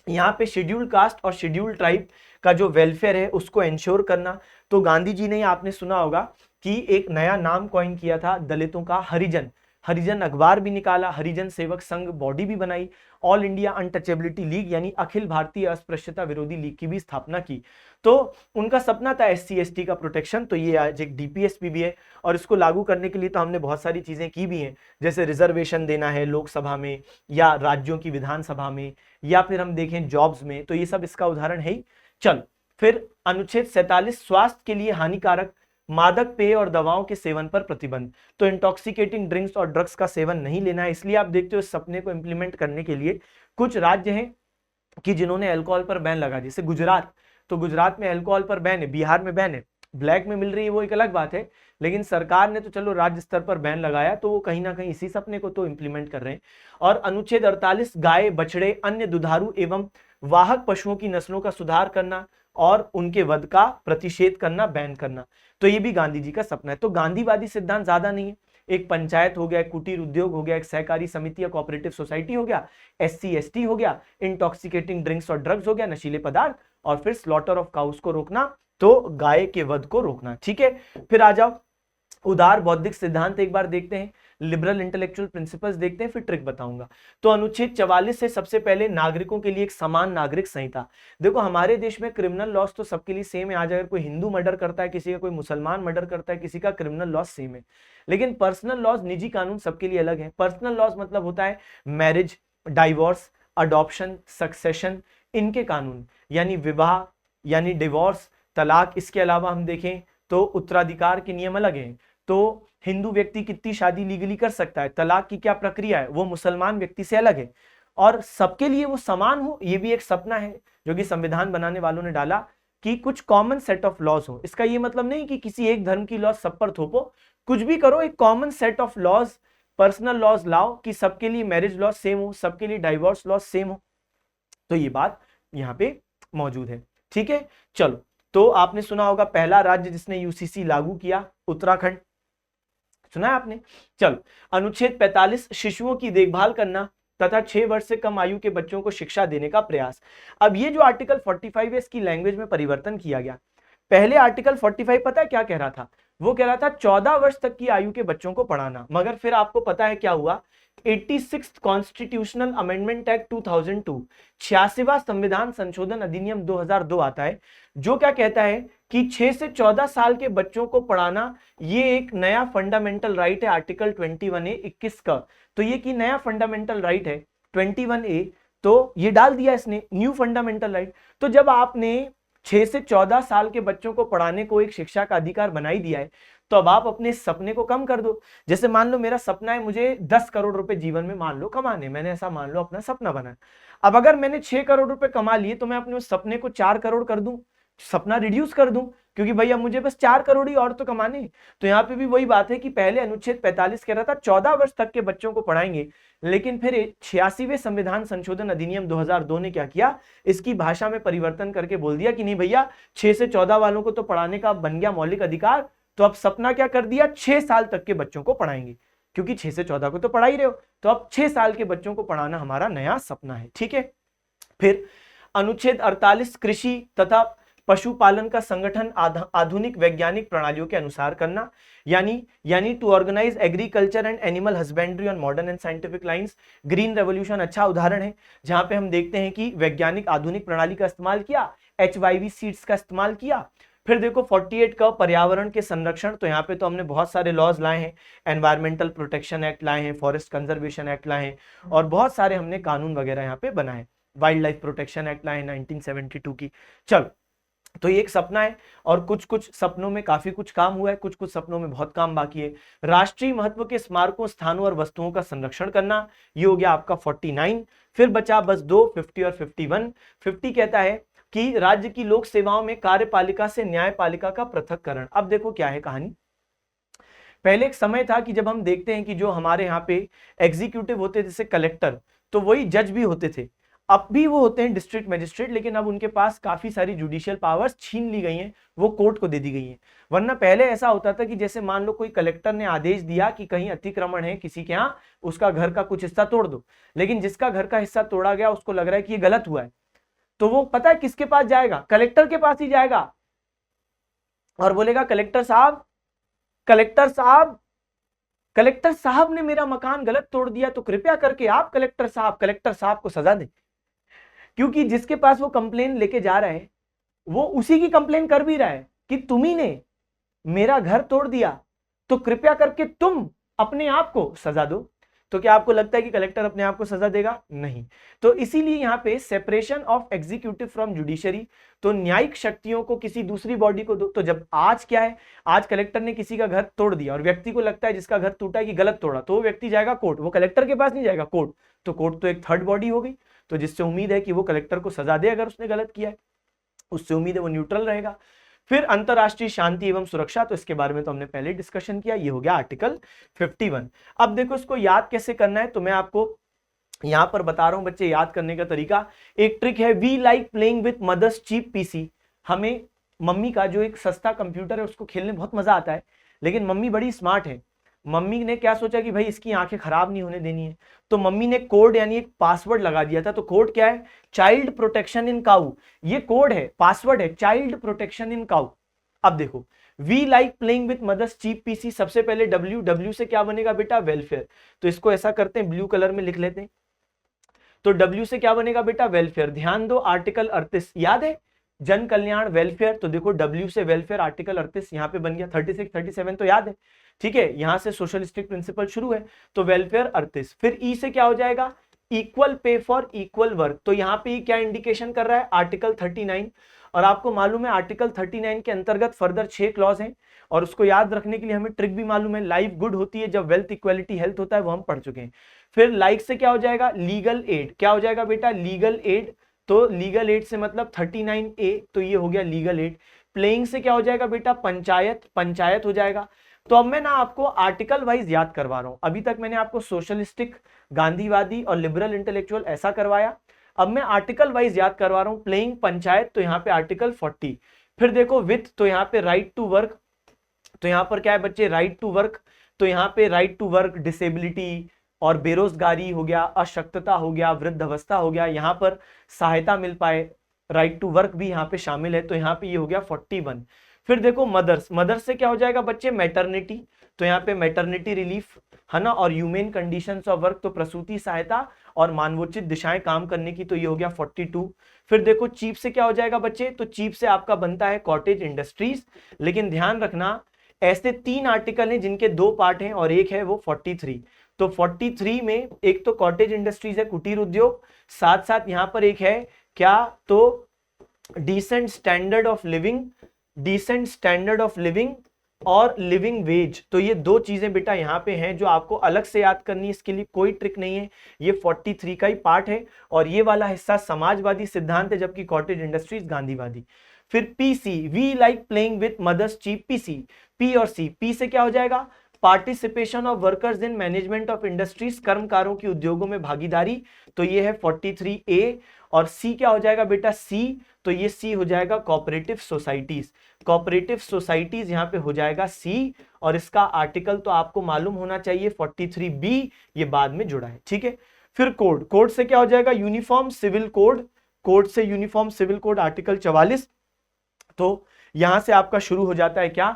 यहाँ पे शेड्यूल्ड कास्ट और शेड्यूल्ड ट्राइब का जो वेलफेयर है उसको इंश्योर करना। तो गांधी जी ने, आपने सुना होगा कि एक नया नाम कॉइन किया था दलितों का, हरिजन। हरिजन अखबार भी निकाला, हरिजन सेवक संघ बॉडी भी बनाई, ऑल इंडिया अनटचेबिलिटी लीग यानी अखिल भारतीय अस्पृश्यता विरोधी लीग की भी स्थापना की। तो उनका सपना था SC ST का प्रोटेक्शन। तो ये आज एक डीपीएसपी भी है, और इसको लागू करने के लिए तो हमने बहुत सारी चीजें की भी हैं, जैसे रिजर्वेशन देना है लोकसभा में या राज्यों की विधानसभा में, या फिर हम देखें जॉब्स में, तो ये सब इसका उदाहरण है ही। चल, फिर अनुच्छेद 47, स्वास्थ्य के लिए हानिकारक मादक पेय और दवाओं के सेवन पर प्रतिबंध। तो इंटॉक्सिकेटिंग ड्रिंक्स और ड्रग्स का सेवन नहीं लेना है। इसलिए आप देखते हो इस सपने को इंप्लीमेंट करने के लिए कुछ राज्य हैं कि जिन्होंने अल्कोहल पर बैन लगा, जैसे गुजरात। तो गुजरात में अल्कोहल पर बैन है, बिहार में बैन है, ब्लैक में मिल रही है वो एक अलग बात है, लेकिन सरकार ने तो चलो राज्य स्तर पर बैन लगाया, तो वो कहीं ना कहीं इसी सपने को तो इंप्लीमेंट कर रहे हैं। और अनुच्छेद 48, गाय, बछड़े, अन्य दुधारू एवं वाहक पशुओं की नस्लों का सुधार करना और उनके वध का प्रतिषेध करना, बैन करना। तो ये भी गांधी जी का सपना है। तो गांधीवादी सिद्धांत ज्यादा नहीं है, एक पंचायत हो गया, एक कुटीर उद्योग हो गया, एक सहकारी समिति या कोऑपरेटिव सोसाइटी हो गया, SC ST हो गया, इंटॉक्सिकेटिंग ड्रिंक्स और ड्रग्स हो गया, नशीले पदार्थ, और फिर स्लॉटर ऑफ काउस को रोकना, तो गाय के वध को रोकना। ठीक है, फिर आ जाओ उदार बौद्धिक सिद्धांत एक बार देखते हैं, लिबरल इंटेलेक्चुअल प्रिंसिपल्स देखते हैं, फिर ट्रिक बताऊंगा। तो अनुच्छेद 44 से सबसे पहले नागरिकों के लिए एक समान नागरिक संहिता। देखो हमारे देश में क्रिमिनल लॉस तो सबके लिए सेम है, आज अगर कोई हिंदू मर्डर करता है, किसी का कोई मुसलमान मर्डर करता है, किसी का क्रिमिनल लॉस सेम है, लेकिन पर्सनल लॉस, निजी कानून सबके लिए अलग है। पर्सनल लॉस मतलब होता है मैरिज, डाइवोर्स, अडॉप्शन, सक्सेशन, इनके कानून, यानी विवाह यानी डिवोर्स, तलाक। इसके अलावा हम देखें तो उत्तराधिकार के नियम अलग हैं। तो हिंदू व्यक्ति कितनी शादी लीगली कर सकता है, तलाक की क्या प्रक्रिया है, वो मुसलमान व्यक्ति से अलग है, और सबके लिए वो समान हो, ये भी एक सपना है जो कि संविधान बनाने वालों ने डाला कि कुछ कॉमन सेट ऑफ लॉज हो। इसका ये मतलब नहीं कि किसी एक धर्म की लॉज सब पर थोपो, कुछ भी करो, एक common set of laws, personal laws लाओ कि सबके लिए मैरिज लॉज सेम हो, सबके लिए डाइवोर्स लॉज सेम हो। तो ये बात यहाँ पे मौजूद है। ठीक है, चलो, तो आपने सुना होगा पहला राज्य जिसने UCC लागू किया, उत्तराखंड, सुना है आपने। चलो, अनुच्छेद 45, शिशुओं की देखभाल करना तथा 6 वर्ष से कम आयु के बच्चों को शिक्षा देने का प्रयास। अब ये जो आर्टिकल 45 है, इसकी लैंग्वेज में परिवर्तन किया गया। पहले आर्टिकल 45 पता है क्या कह रहा था, वो कह रहा था 14 वर्ष तक की आयु के बच्चों को पढ़ाना, मगर फिर आपको पता है क्या हुआ, 86th कॉन्स्टिट्यूशनल अमेंडमेंट एक्ट 2002, 86वां संविधान संशोधन अधिनियम 2002 आता है, जो क्या कहता है कि 6 से 14 साल के बच्चों को पढ़ाना ये एक नया फंडामेंटल राइट है, आर्टिकल 21A 21 का। तो ये की नया फंडामेंटल राइट है 21A, तो ये डाल दिया इसने न्यू फंडामेंटल राइट। तो जब आपने 6 से 14 साल के बच्चों को पढ़ाने को एक शिक्षा का अधिकार बना ही दिया है, तो अब आप अपने सपने को कम कर दो। जैसे मान लो मेरा सपना है मुझे 10 करोड़ रुपए जीवन में मान लो कमाने, मैंने ऐसा मान लो अपना सपना बनाया। अब अगर मैंने 6 करोड़ रुपए कमा लिए तो मैं अपने उस सपने को 4 करोड़ कर दूं, सपना रिड्यूस कर दूं, क्योंकि भैया मुझे बस 4 करोड़ ही और तो कमाने। तो यहाँ पे भी वही बात है कि पहले अनुच्छेद 45 कह रहा था 14 वर्ष तक के बच्चों को पढ़ाएंगे, लेकिन फिर 86वें संविधान संशोधन अधिनियम 2002 ने क्या किया, इसकी भाषा में परिवर्तन करके बोल दिया कि नहीं भैया 6 से 14 वालों को तो पढ़ाने का बन गया मौलिक अधिकार, तो अब सपना क्या कर दिया, 6 साल तक के बच्चों को पढ़ाएंगे, क्योंकि 6 से 14 को तो पढ़ा ही रहे हो, तो अब 6 साल के बच्चों को पढ़ाना हमारा नया सपना है। ठीक है। फिर अनुच्छेद 48 कृषि तथा पशुपालन का संगठन आधुनिक वैज्ञानिक प्रणालियों के अनुसार करना, यानी to organise agriculture and animal husbandry on modern and scientific lines. Green revolution अच्छा उदाहरण है, जहां पे हम देखते हैं कि वैज्ञानिक आधुनिक प्रणाली का इस्तेमाल किया, HYV सीड्स का इस्तेमाल किया। फिर देखो 48 का पर्यावरण के संरक्षण, तो यहाँ पे तो हमने बहुत सारे लॉज लाए हैं, एनवायरमेंटल प्रोटेक्शन एक्ट लाए हैं, फॉरेस्ट कंजर्वेशन एक्ट लाए हैं, और बहुत सारे हमने कानून वगैरह यहाँ पे बनाए, वाइल्ड लाइफ प्रोटेक्शन एक्ट लाए 1972 की। चलो, तो ये एक सपना है, और कुछ कुछ सपनों में काफी कुछ काम हुआ है, कुछ कुछ सपनों में बहुत काम बाकी है। राष्ट्रीय महत्व के स्मारकों, स्थानों और वस्तुओं का संरक्षण करना, ये हो गया आपका 49। फिर बचा बस 2, 50 और 51। 50 कहता है कि राज्य की लोक सेवाओं में कार्यपालिका से न्यायपालिका का पृथक्करण। अब देखो क्या है कहानी, पहले एक समय था कि जब हम देखते हैं कि जो हमारे यहाँ पे एग्जीक्यूटिव होते जैसे कलेक्टर, तो वही जज भी होते थे, अब भी वो होते हैं डिस्ट्रिक्ट मजिस्ट्रेट, लेकिन अब उनके पास काफी सारी जुडिशियल पावर्स छीन ली गई हैं, वो कोर्ट को दे दी गई हैं। वरना पहले ऐसा होता था कि जैसे मान लो कोई कलेक्टर ने आदेश दिया कि कहीं अतिक्रमण है किसी के यहाँ, उसका घर का कुछ हिस्सा तोड़ दो, लेकिन जिसका घर का हिस्सा तोड़ा गया उसको लग रहा है कि ये गलत हुआ है, तो वो पता है किसके पास जाएगा, कलेक्टर के पास ही जाएगा, और बोलेगा कलेक्टर साहब, कलेक्टर साहब, कलेक्टर साहब ने मेरा मकान गलत तोड़ दिया, तो कृपया करके आप कलेक्टर साहब को सजा दें। क्योंकि जिसके पास वो कंप्लेन लेके जा रहा है वो उसी की कंप्लेन कर भी रहा है कि तुम्ही ने मेरा घर तोड़ दिया, तो कृपया करके तुम अपने आप को सजा दो। तो क्या आपको लगता है कि कलेक्टर अपने आप को सजा देगा? नहीं। तो इसीलिए यहाँ पे separation of executive from judiciary, तो न्यायिक शक्तियों को किसी दूसरी बॉडी को दो। तो जब आज क्या है, आज कलेक्टर ने किसी का घर तोड़ दिया और व्यक्ति को लगता है जिसका घर टूटा है कि गलत तोड़ा, तो वो व्यक्ति जाएगा कोर्ट, वो कलेक्टर के पास नहीं जाएगा, कोर्ट। तो कोर्ट तो एक थर्ड बॉडी हो गई, तो जिससे उम्मीद है कि वो कलेक्टर को सजा दे अगर उसने गलत किया है, उससे उम्मीद है वो न्यूट्रल रहेगा। फिर अंतरराष्ट्रीय शांति एवं सुरक्षा, तो इसके बारे में तो हमने पहले डिस्कशन किया, ये हो गया आर्टिकल 51। अब देखो इसको याद कैसे करना है, तो मैं आपको यहां पर बता रहा हूं बच्चे, याद करने का तरीका। एक ट्रिक है, we like playing with mother's cheap PC. हमें मम्मी का जो एक सस्ता कंप्यूटर है उसको खेलने बहुत मजा आता है, लेकिन मम्मी बड़ी स्मार्ट है। मम्मी ने क्या सोचा कि भाई इसकी आंखें खराब नहीं होने देनी है, तो मम्मी ने कोड यानी एक पासवर्ड लगा दिया था। तो कोड क्या है, चाइल्ड प्रोटेक्शन इन काउ, ये कोड है, पासवर्ड है चाइल्ड प्रोटेक्शन इन काउ। अब देखो, we like playing with mother's cheap PC, सबसे पहले डब्ल्यू, डब्ल्यू से क्या बनेगा बेटा, वेलफेयर। तो इसको ऐसा करते हैं, ब्लू कलर में लिख लेते हैं। तो डब्ल्यू से क्या बनेगा बेटा, वेलफेयर। ध्यान दो, आर्टिकल 38 याद है, जन कल्याण वेलफेयर। तो देखो डब्ल्यू से वेलफेयर, आर्टिकल 38 यहाँ पे बन गया। 36, 37 तो याद है, ठीक है, यहां से सोशलिस्टिक प्रिंसिपल शुरू है, तो वेलफेयर 38। फिर ई से क्या हो जाएगा, equal pay for equal work. तो यहाँ पे क्या इंडिकेशन कर रहा है, आर्टिकल 39। और आपको मालूम है आर्टिकल 39 के अंतर्गत फर्दर 6 क्लॉज हैं, और उसको याद रखने के लिए हमें ट्रिक भी मालूम है, लाइफ गुड होती है जब वेल्थ इक्वलिटी हेल्थ होता है, वो हम पढ़ चुके हैं। फिर लाइक से क्या हो जाएगा, लीगल एड। क्या हो जाएगा बेटा, लीगल एड। तो लीगल एड से मतलब 39A, तो ये हो गया लीगल एड। प्लेइंग से क्या हो जाएगा बेटा, पंचायत, पंचायत हो जाएगा। तो अब मैं ना आपको आर्टिकल वाइज याद करवा रहा हूं। अभी तक मैंने आपको सोशलिस्टिक, गांधीवादी और लिबरल इंटेलेक्चुअल ऐसा करवाया, अब मैं आर्टिकल वाइज याद करवा रहा हूं। प्लेइंग, पंचायत, तो यहाँ पे आर्टिकल 40। फिर देखो विथ, तो यहाँ पे राइट टू वर्क, तो यहाँ पर क्या है बच्चे, राइट टू वर्क। तो यहाँ पे राइट टू वर्क, डिसेबिलिटी और बेरोजगारी हो गया, अशक्तता हो गया, वृद्धावस्था हो गया, यहाँ पर सहायता मिल पाए, राइट टू वर्क भी यहाँ पे शामिल है। तो यहाँ पे ये हो गया 41। फिर देखो मदर्स, मदर्स से क्या हो जाएगा बच्चे, मैटरनिटी। तो यहाँ पे मैटरनिटी रिलीफ है ना, और ह्यूमन कंडीशंस ऑफ वर्क, तो प्रसूति सहायता और मानवोचित दिशाएं काम करने की, तो ये हो गया 42। फिर देखो चीफ से क्या हो जाएगा बच्चे, तो चीफ से आपका बनता है कॉटेज इंडस्ट्रीज। लेकिन ध्यान रखना ऐसे 3 आर्टिकल हैं जिनके 2 पार्ट हैं और एक है वो 43। तो 43 में एक तो कॉटेज इंडस्ट्रीज है, कुटीर उद्योग, साथ साथ यहाँ पर एक है क्या, तो decent standard of living, decent standard of living और लिविंग वेज। तो ये दो चीजें बेटा यहाँ पे हैं जो आपको अलग से याद करनी है, इसके लिए कोई ट्रिक नहीं है, ये 43 का ही पार्ट है। और ये वाला हिस्सा समाजवादी सिद्धांत है, जबकि कॉटेज इंडस्ट्रीज गांधीवादी। फिर PC, we like playing with mother's cheap, PC, P और सी। पी से क्या हो जाएगा, participation of workers in management of industries, कर्मकारों की उद्योगों में भागीदारी, तो ये है 43A। और सी क्या हो जाएगा बेटा, सी, तो ये सी हो जाएगा कोऑपरेटिव सोसाइटीज, कोऑपरेटिव सोसाइटीज यहाँ पे हो जाएगा सी। और इसका आर्टिकल तो आपको मालूम होना चाहिए 43B, ये बाद में जुड़ा है, ठीक है। फिर कोड, कोड से क्या हो जाएगा, यूनिफॉर्म सिविल कोड, कोड से यूनिफॉर्म सिविल कोड आर्टिकल 44। तो यहां से आपका शुरू हो जाता है क्या,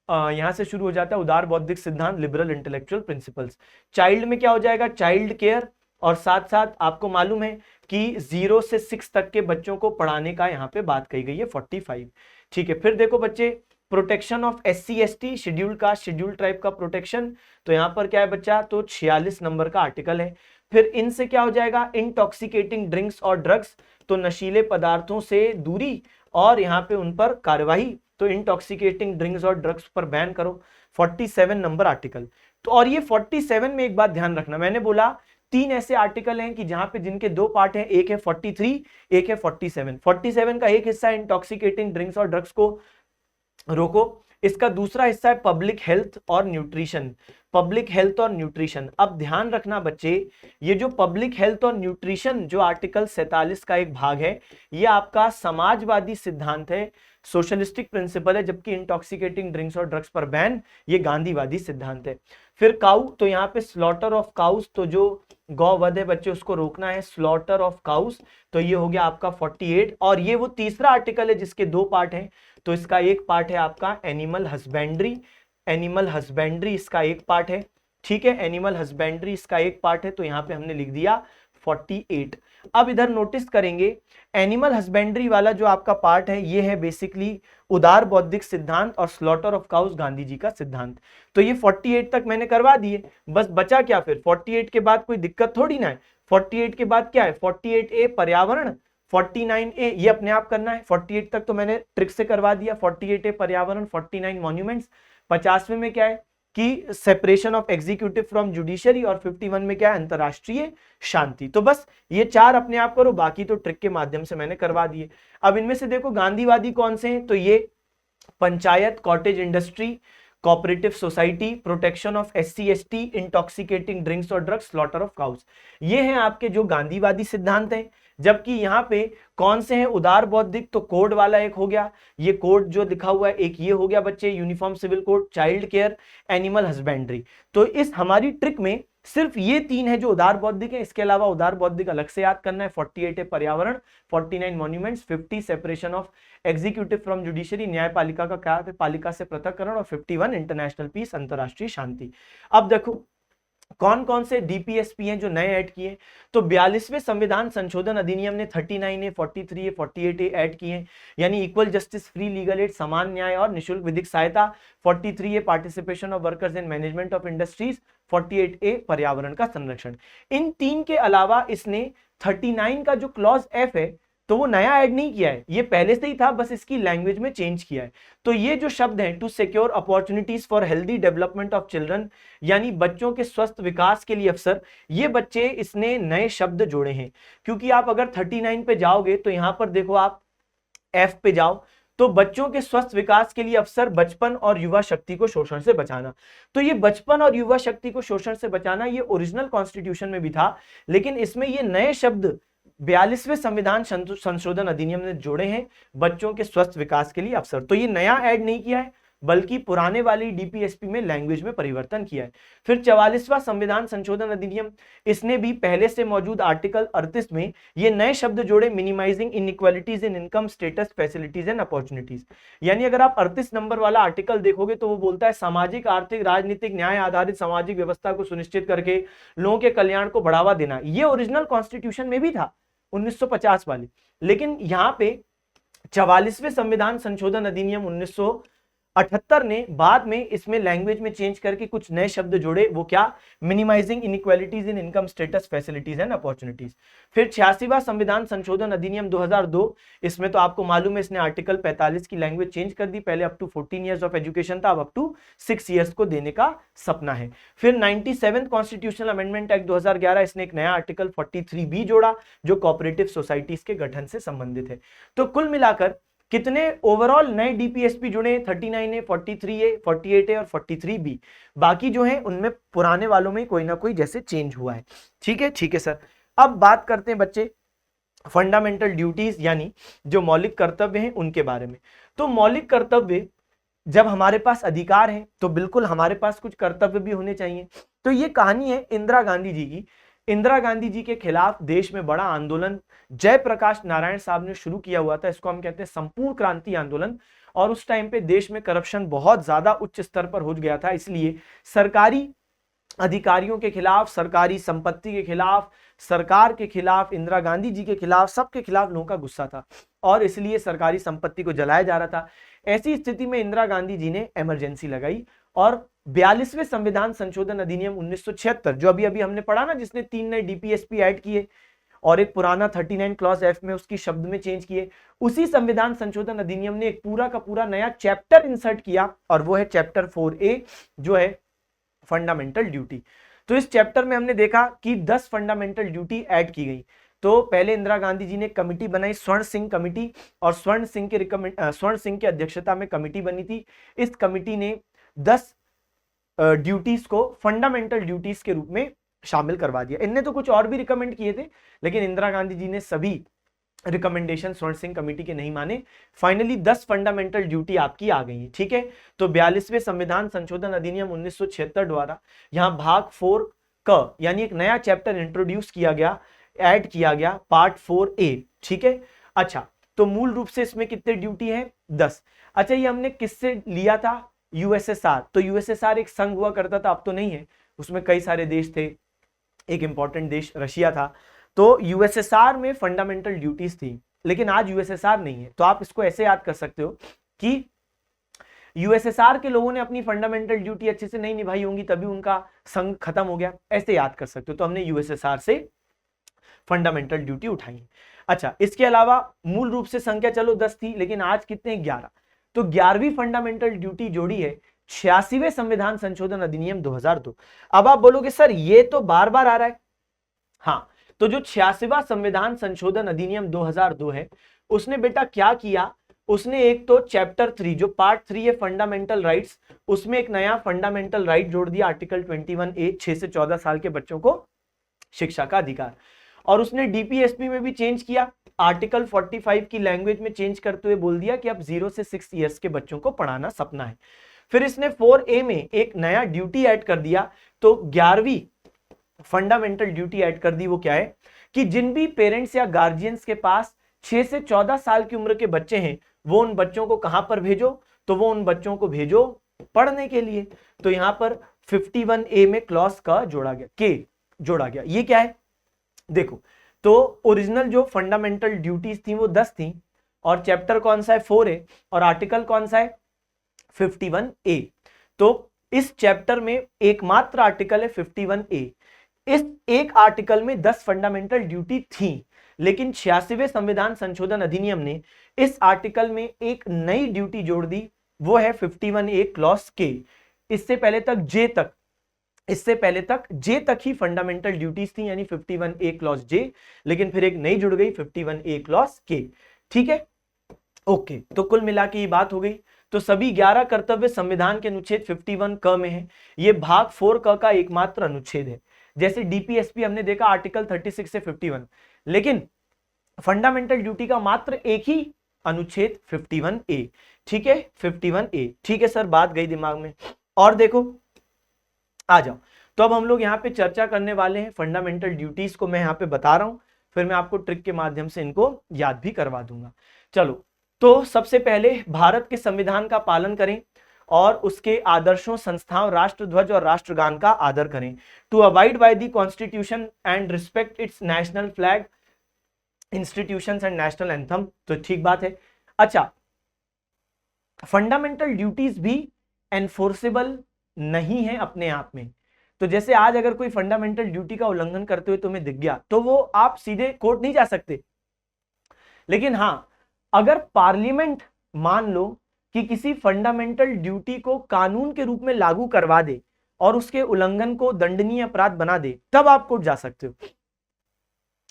यहां से शुरू हो जाता है उदार बौद्धिक सिद्धांत, लिबरल इंटेलेक्चुअल प्रिंसिपल्स। चाइल्ड में क्या हो जाएगा, चाइल्ड केयर, और साथ साथ आपको मालूम है कि 0 से 6 तक के बच्चों को पढ़ाने का यहाँ पे बात कही गई है 45, ठीक है। फिर देखो बच्चे, protection of SC ST, schedule caste schedule tribe का प्रोटेक्शन, तो यहाँ पर क्या है बच्चा, तो 46 नंबर का आर्टिकल है। फिर इनसे क्या हो जाएगा, इंटॉक्सिकेटिंग ड्रिंक्स और ड्रग्स, तो नशीले पदार्थों से दूरी और यहाँ पे उन पर कार्यवाही, तो इंटॉक्सिकेटिंग ड्रिंक्स और ड्रग्स पर बैन करो, 47 नंबर आर्टिकल। तो और ये 47 में एक बात ध्यान रखना, मैंने बोला 3 ऐसे आर्टिकल हैं कि जहां पे जिनके 2 पार्ट हैं, एक है 43, एक है 47। 47 का एक हिस्सा इंटॉक्सिकेटिंग ड्रिंक्स और ड्रग्स को रोको, इसका दूसरा हिस्सा है पब्लिक हेल्थ और न्यूट्रिशन, पब्लिक हेल्थ और न्यूट्रिशन। अब ध्यान रखना बच्चे, ये जो पब्लिक हेल्थ और न्यूट्रिशन जो आर्टिकल 47 का एक भाग है, ये आपका समाजवादी सिद्धांत है, सोशलिस्टिक प्रिंसिपल है, जबकि इंटॉक्सिकेटिंग ड्रिंक्स और ड्रग्स पर बैन ये गांधीवादी सिद्धांत है। फिर काउ, तो यहाँ पे स्लॉटर ऑफ काउस, तो जो गौवध है बच्चे उसको रोकना है, स्लॉटर ऑफ काउस, तो ये हो गया आपका 48। और ये वो तीसरा आर्टिकल है जिसके 2 पार्ट हैं, तो इसका एक पार्ट है आपका एनिमल हस्बेंड्री, एनिमल हस्बेंड्री इसका एक पार्ट है, ठीक है, एनिमल हस्बेंड्री इसका एक पार्ट है, तो यहाँ पे हमने लिख दिया 48। अब इधर नोटिस करेंगे, एनिमल हस्बेंड्री वाला जो आपका पार्ट है, ये है बेसिकली उदार बौद्धिक सिद्धांत और slaughter of cows Gandhi ji का सिद्धांत। तो ये 48 तक मैंने करवा दिए, बस बचा क्या फिर, 48 के बाद कोई दिक्कत थोड़ी ना है। 48 के बाद क्या है, 48A पर्यावरण, 49A ये अपने आप करना है, 48 तक तो मैंने ट्रिक से करवा दिया, 48A पर्यावरण, 49 मॉन्यूमेंट्स, 50वें में क्या है कि separation of executive from judiciary, और 51 में क्या है, अंतरराष्ट्रीय शांति। तो बस ये 4 अपने आप करो, बाकी तो ट्रिक के माध्यम से मैंने करवा दिए। अब इनमें से देखो गांधीवादी कौन से हैं, तो ये panchayat, cottage industry, cooperative society, protection of SC ST, intoxicating drinks और ड्रग्स, स्लॉटर ऑफ काउस, ये हैं आपके जो गांधीवादी सिद्धांत हैं। जबकि यहाँ पे कौन से हैं उदार बौद्धिक, तो कोड वाला एक हो गया, ये कोड जो लिखा हुआ है, एक ये हो गया बच्चे uniform civil code, child care, animal husbandry. तो इस हमारी ट्रिक में सिर्फ ये 3 है जो उदार बौद्धिक है, इसके अलावा उदार बौद्धिक अलग से याद करना है। 48 है पर्यावरण, 49 monuments, 50 separation of executive from judiciary, न्यायपालिका का क्या है, पालिका से पृथक्करण, और 51 इंटरनेशनल पीस, अंतरराष्ट्रीय शांति। अब देखो कौन कौन से DPSP हैं जो नए ऐड किए, तो 42वें संविधान संशोधन अधिनियम ने 39A, 43A, 48A ऐड किए हैं, यानी equal justice, free legal add, समान न्याय और निशुल्क विधिक सहायता। 43A participation of workers in management of industries, 48A पर्यावरण का संरक्षण। इन 3 के अलावा इसने 39 का जो क्लॉज F है, तो वो नया ऐड नहीं किया है, ये पहले से ही था, बस इसकी लैंग्वेज में चेंज किया है। तो ये जो शब्द है, to secure opportunities for healthy development of children, यानी बच्चों के स्वस्थ विकास के लिए अवसर, ये बच्चे इसने नए शब्द जोड़े हैं। क्योंकि आप अगर 39 पे जाओगे तो यहां पर देखो, आप F पे जाओ, तो बच्चों के स्वस्थ विकास के लिए अवसर, बचपन और युवा शक्ति को शोषण से बचाना। तो ये बचपन और युवा शक्ति को शोषण से बचाना, ये ओरिजिनल कॉन्स्टिट्यूशन में भी था, लेकिन इसमें ये नए शब्द 42वें संविधान संशोधन अधिनियम ने जोड़े हैं, बच्चों के स्वस्थ विकास के लिए अवसर। तो ये नया ऐड नहीं किया है, बल्कि पुराने वाली DPSP में लैंग्वेज में परिवर्तन किया है। फिर 44वां संविधान संशोधन अधिनियम, इसने भी पहले से मौजूद आर्टिकल 38 में ये नए शब्द जोड़े, minimising inequalities in income, status, facilities and opportunities. यानी अगर आप 38 नंबर वाला आर्टिकल देखोगे तो वो बोलता है सामाजिक, आर्थिक, राजनीतिक न्याय आधारित सामाजिक व्यवस्था को सुनिश्चित करके लोगों के कल्याण को बढ़ावा देना। ये ओरिजिनल कॉन्स्टिट्यूशन में भी था 1950 वाली, लेकिन यहाँ पे 44वें संविधान संशोधन अधिनियम 78 ने बाद में इसमें लैंग्वेज में चेंज करके कुछ नए शब्द जोड़े, वो क्या, minimising inequalities in income status facilities and opportunities. फिर 86वां संविधान संशोधन अधिनियम 2002, इसमें तो आपको मालूम है इसने आर्टिकल 45 की लैंग्वेज चेंज कर दी, पहले up to 14 years of education था, अब अप टू 6 ईयर्स को देने का सपना है। फिर 97 कॉन्स्टिट्यूशनल अमेंडमेंट एक्ट 2011, इसने एक नया आर्टिकल 43B जोड़ा जो कोऑपरेटिव सोसाइटीज के गठन से संबंधित है। तो कुल मिलाकर कितने ओवरऑल नए डीपीएसपी जुड़े, 39 है, 43 है, 48 है और 43B। बाकी जो है उनमें पुराने वालों में कोई ना कोई जैसे चेंज हुआ है। ठीक है, ठीक है सर। अब बात करते हैं बच्चे फंडामेंटल ड्यूटीज यानी जो मौलिक कर्तव्य हैं उनके बारे में। तो मौलिक कर्तव्य, जब हमारे पास अधिकार है तो बिल्कुल हमारे पास कुछ कर्तव्य भी होने चाहिए। तो ये कहानी है इंदिरा गांधी जी की। इंदिरा गांधी जी के खिलाफ देश में बड़ा आंदोलन जयप्रकाश नारायण साहब ने शुरू किया हुआ था, इसको हम कहते हैं संपूर्ण क्रांति आंदोलन। और उस टाइम पे देश में करप्शन बहुत ज्यादा उच्च स्तर पर हो गया था, इसलिए सरकारी अधिकारियों के खिलाफ, सरकारी संपत्ति के खिलाफ, सरकार के खिलाफ, इंदिरा गांधी जी के खिलाफ, सबके खिलाफ लोगों का गुस्सा था और इसलिए सरकारी संपत्ति को जलाया जा रहा था। ऐसी स्थिति में इंदिरा गांधी जी ने इमरजेंसी लगाई और 42वें संविधान संशोधन अधिनियम 1976, जो अभी अभी हमने पढ़ा ना, जिसने 3 नए डीपीएसपी ऐड किए और एक पुराना 39 क्लॉज एफ में उसकी शब्द में चेंज किए, उसी संविधान संशोधन अधिनियम ने एक पूरा का पूरा नया चैप्टर इंसर्ट किया और वो है चैप्टर 4A जो है फंडामेंटल ड्यूटी। तो इस चैप्टर में हमने देखा कि 10 फंडामेंटल ड्यूटी ऐड की गई। तो पहले इंदिरा गांधी जी ने कमिटी बनाई, स्वर्ण सिंह कमिटी, और स्वर्ण सिंह की अध्यक्षता में कमिटी बनी थी। इस कमिटी ने 10 ड्यूटीज को फंडामेंटल ड्यूटीज के रूप में शामिल करवा दिया। इनने तो कुछ और भी रिकमेंड किए थे, लेकिन इंदिरा गांधी जी ने सभी रिकमेंडेशन स्वर्ण सिंह कमेटी के नहीं माने। फाइनली 10 फंडामेंटल ड्यूटी आपकी आ गई है। ठीक है, तो 42वें संविधान संशोधन अधिनियम 1976 द्वारा यहां भाग 4 क यानी एक नया चैप्टर इंट्रोड्यूस किया गया, ऐड किया गया, पार्ट 4A। ठीक है, अच्छा, तो मूल रूप से इसमें कितने ड्यूटी है, 10। अच्छा, ये हमने किससे लिया था, यूएसएसआर। तो यूएसएसआर एक संघ हुआ करता था, अब तो नहीं है, उसमें कई सारे देश थे, एक इंपॉर्टेंट देश रशिया था। तो यूएसएसआर में फंडामेंटल ड्यूटीज थी, लेकिन आज यूएसएसआर नहीं है। तो आप इसको ऐसे याद कर सकते हो कि यूएसएसआर के लोगों ने अपनी फंडामेंटल ड्यूटी अच्छे से नहीं निभाई होंगी, तभी उनका संघ खत्म हो गया, ऐसे याद कर सकते हो। तो हमने यूएसएसआर से फंडामेंटल ड्यूटी उठाई। अच्छा, इसके अलावा मूल रूप से संख्या चलो 10 थी, लेकिन आज कितने, 11। तो 11वीं फंडामेंटल ड्यूटी जोड़ी है 86वें संविधान संशोधन अधिनियम 2002। अब आप बोलोगे सर ये तो बार बार आ रहा है। हाँ, तो जो 86वां संविधान संशोधन अधिनियम 2002 है, उसने बेटा क्या किया, उसने एक तो चैप्टर 3 जो पार्ट 3 है फंडामेंटल राइट्स, उसमें एक नया फंडामेंटल राइट जोड़ दिया, आर्टिकल 21A, 6 से 14 साल के बच्चों को शिक्षा का अधिकार। और उसने डीपीएसपी में भी चेंज किया, आर्टिकल 45 की लैंग्वेज में चेंज करते हुए बोल दिया कि अब 0 से 6 ईयर्स के बच्चों को पढ़ाना सपना है। फिर इसने 4A में एक नया ड्यूटी ऐड कर दिया, तो 11वीं फंडामेंटल ड्यूटी ऐड कर दी। वो क्या है कि जिन भी पेरेंट्स या गार्जियंस के पास 6 से 14 साल की उम्र के बच्चे हैं, वो उन बच्चों को कहां पर भेजो, तो वो उन बच्चों को भेजो पढ़ने के लिए। तो यहां पर 51A में क्लॉज का जोड़ा गया। ये क्या है, देखो, तो ओरिजिनल जो फंडामेंटल ड्यूटीज थी वो 10 थी, और चैप्टर कौन सा है, 4A, और आर्टिकल कौन सा है, 51A। तो इस चैप्टर में एकमात्र आर्टिकल है 51A। इस एक आर्टिकल में 10 फंडामेंटल ड्यूटी थी, लेकिन 86वें संविधान संशोधन अधिनियम ने इस आर्टिकल में एक नई ड्यूटी जोड़ दी, वो है 51A क्लॉज के। इससे पहले तक जे तक ही फंडामेंटल ड्यूटीज थी, यानी 51A क्लॉज जे, लेकिन फिर एक नई जुड़ गई 51A क्लॉज के। ठीक है, ओके, तो कुल मिला के ये बात हो गई। तो सभी 11 कर्तव्य संविधान के अनुच्छेद 51 क में है, ये भाग 4 क का एकमात्र अनुच्छेद है। जैसे डीपीएसपी हमने देखा आर्टिकल 36 से 51, लेकिन फंडामेंटल ड्यूटी का मात्र एक ही अनुच्छेद 51A। ठीक है, 51A। ठीक है सर, बात गई दिमाग में। और देखो, आ जाओ, तो अब हम लोग यहाँ पे चर्चा करने वाले हैं फंडामेंटल ड्यूटीज को। मैं यहाँ पे बता रहा हूं, फिर मैं आपको ट्रिक के माध्यम से इनको याद भी करवा दूंगा। चलो, तो सबसे पहले भारत के संविधान का पालन करें और उसके आदर्शों, संस्थाओं, राष्ट्रध्वज और राष्ट्रगान का आदर करें। To abide by the constitution and respect its national flag, institutions and national anthem. तो ठीक बात है। अच्छा, फंडामेंटल ड्यूटीज भी एनफोर्सेबल नहीं है अपने आप में। तो जैसे आज अगर कोई फंडामेंटल ड्यूटी का उल्लंघन करते हुए तुम्हें दिख गया तो वो आप सीधे कोर्ट नहीं जा सकते। लेकिन हां, अगर पार्लियामेंट मान लो कि किसी फंडामेंटल ड्यूटी को कानून के रूप में लागू करवा दे और उसके उल्लंघन को दंडनीय अपराध बना दे, तब आप कोर्ट जा सकते हो।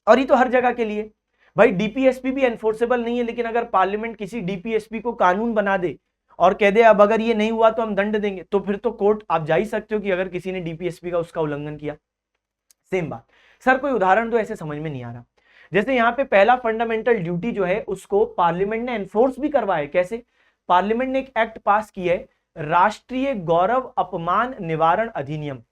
और ये तो हर जगह के लिए भाई, डीपीएसपी भी एनफोर्सेबल नहीं है, लेकिन अगर पार्लियामेंट किसी डीपीएसपी को कानून बना दे और कह दे अब अगर ये नहीं हुआ तो हम दंड देंगे, तो फिर तो कोर्ट आप जा ही सकते हो कि अगर किसी ने डीपीएसपी का उसका उल्लंघन किया। सेम बात। सर कोई उदाहरण तो ऐसे समझ में नहीं आ रहा। जैसे यहाँ पे पहला फंडामेंटल ड्यूटी जो है उसको पार्लियामेंट ने एनफोर्स भी करवाया। कैसे? पार्लियामेंट ने एक एक्ट पास किया है, राष्ट्रीय गौरव अपमान निवारण अधिनियम,